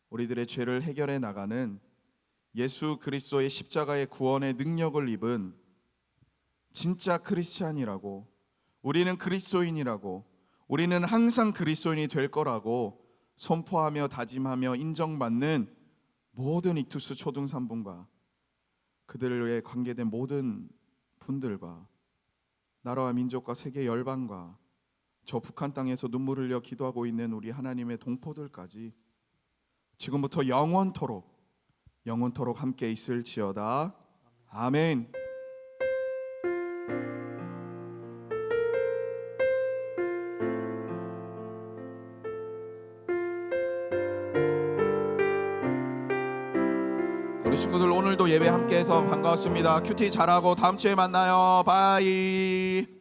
우리들의 죄를 해결해 나가는 예수 그리스도의 십자가의 구원의 능력을 입은 진짜 크리스찬이라고, 우리는 그리스도인이라고, 우리는 항상 그리스도인이 될 거라고 선포하며 다짐하며 인정받는 모든 이투스 초등산부과 그들에 관계된 모든 분들과 나라와 민족과 세계 열방과 저 북한 땅에서 눈물 흘려 기도하고 있는 우리 하나님의 동포들까지 지금부터 영원토록 함께 있을지어다. 아멘. 우리 친구들 오늘도 예배 함께해서 반가웠습니다. 큐티 잘하고 다음 주에 만나요. 바이.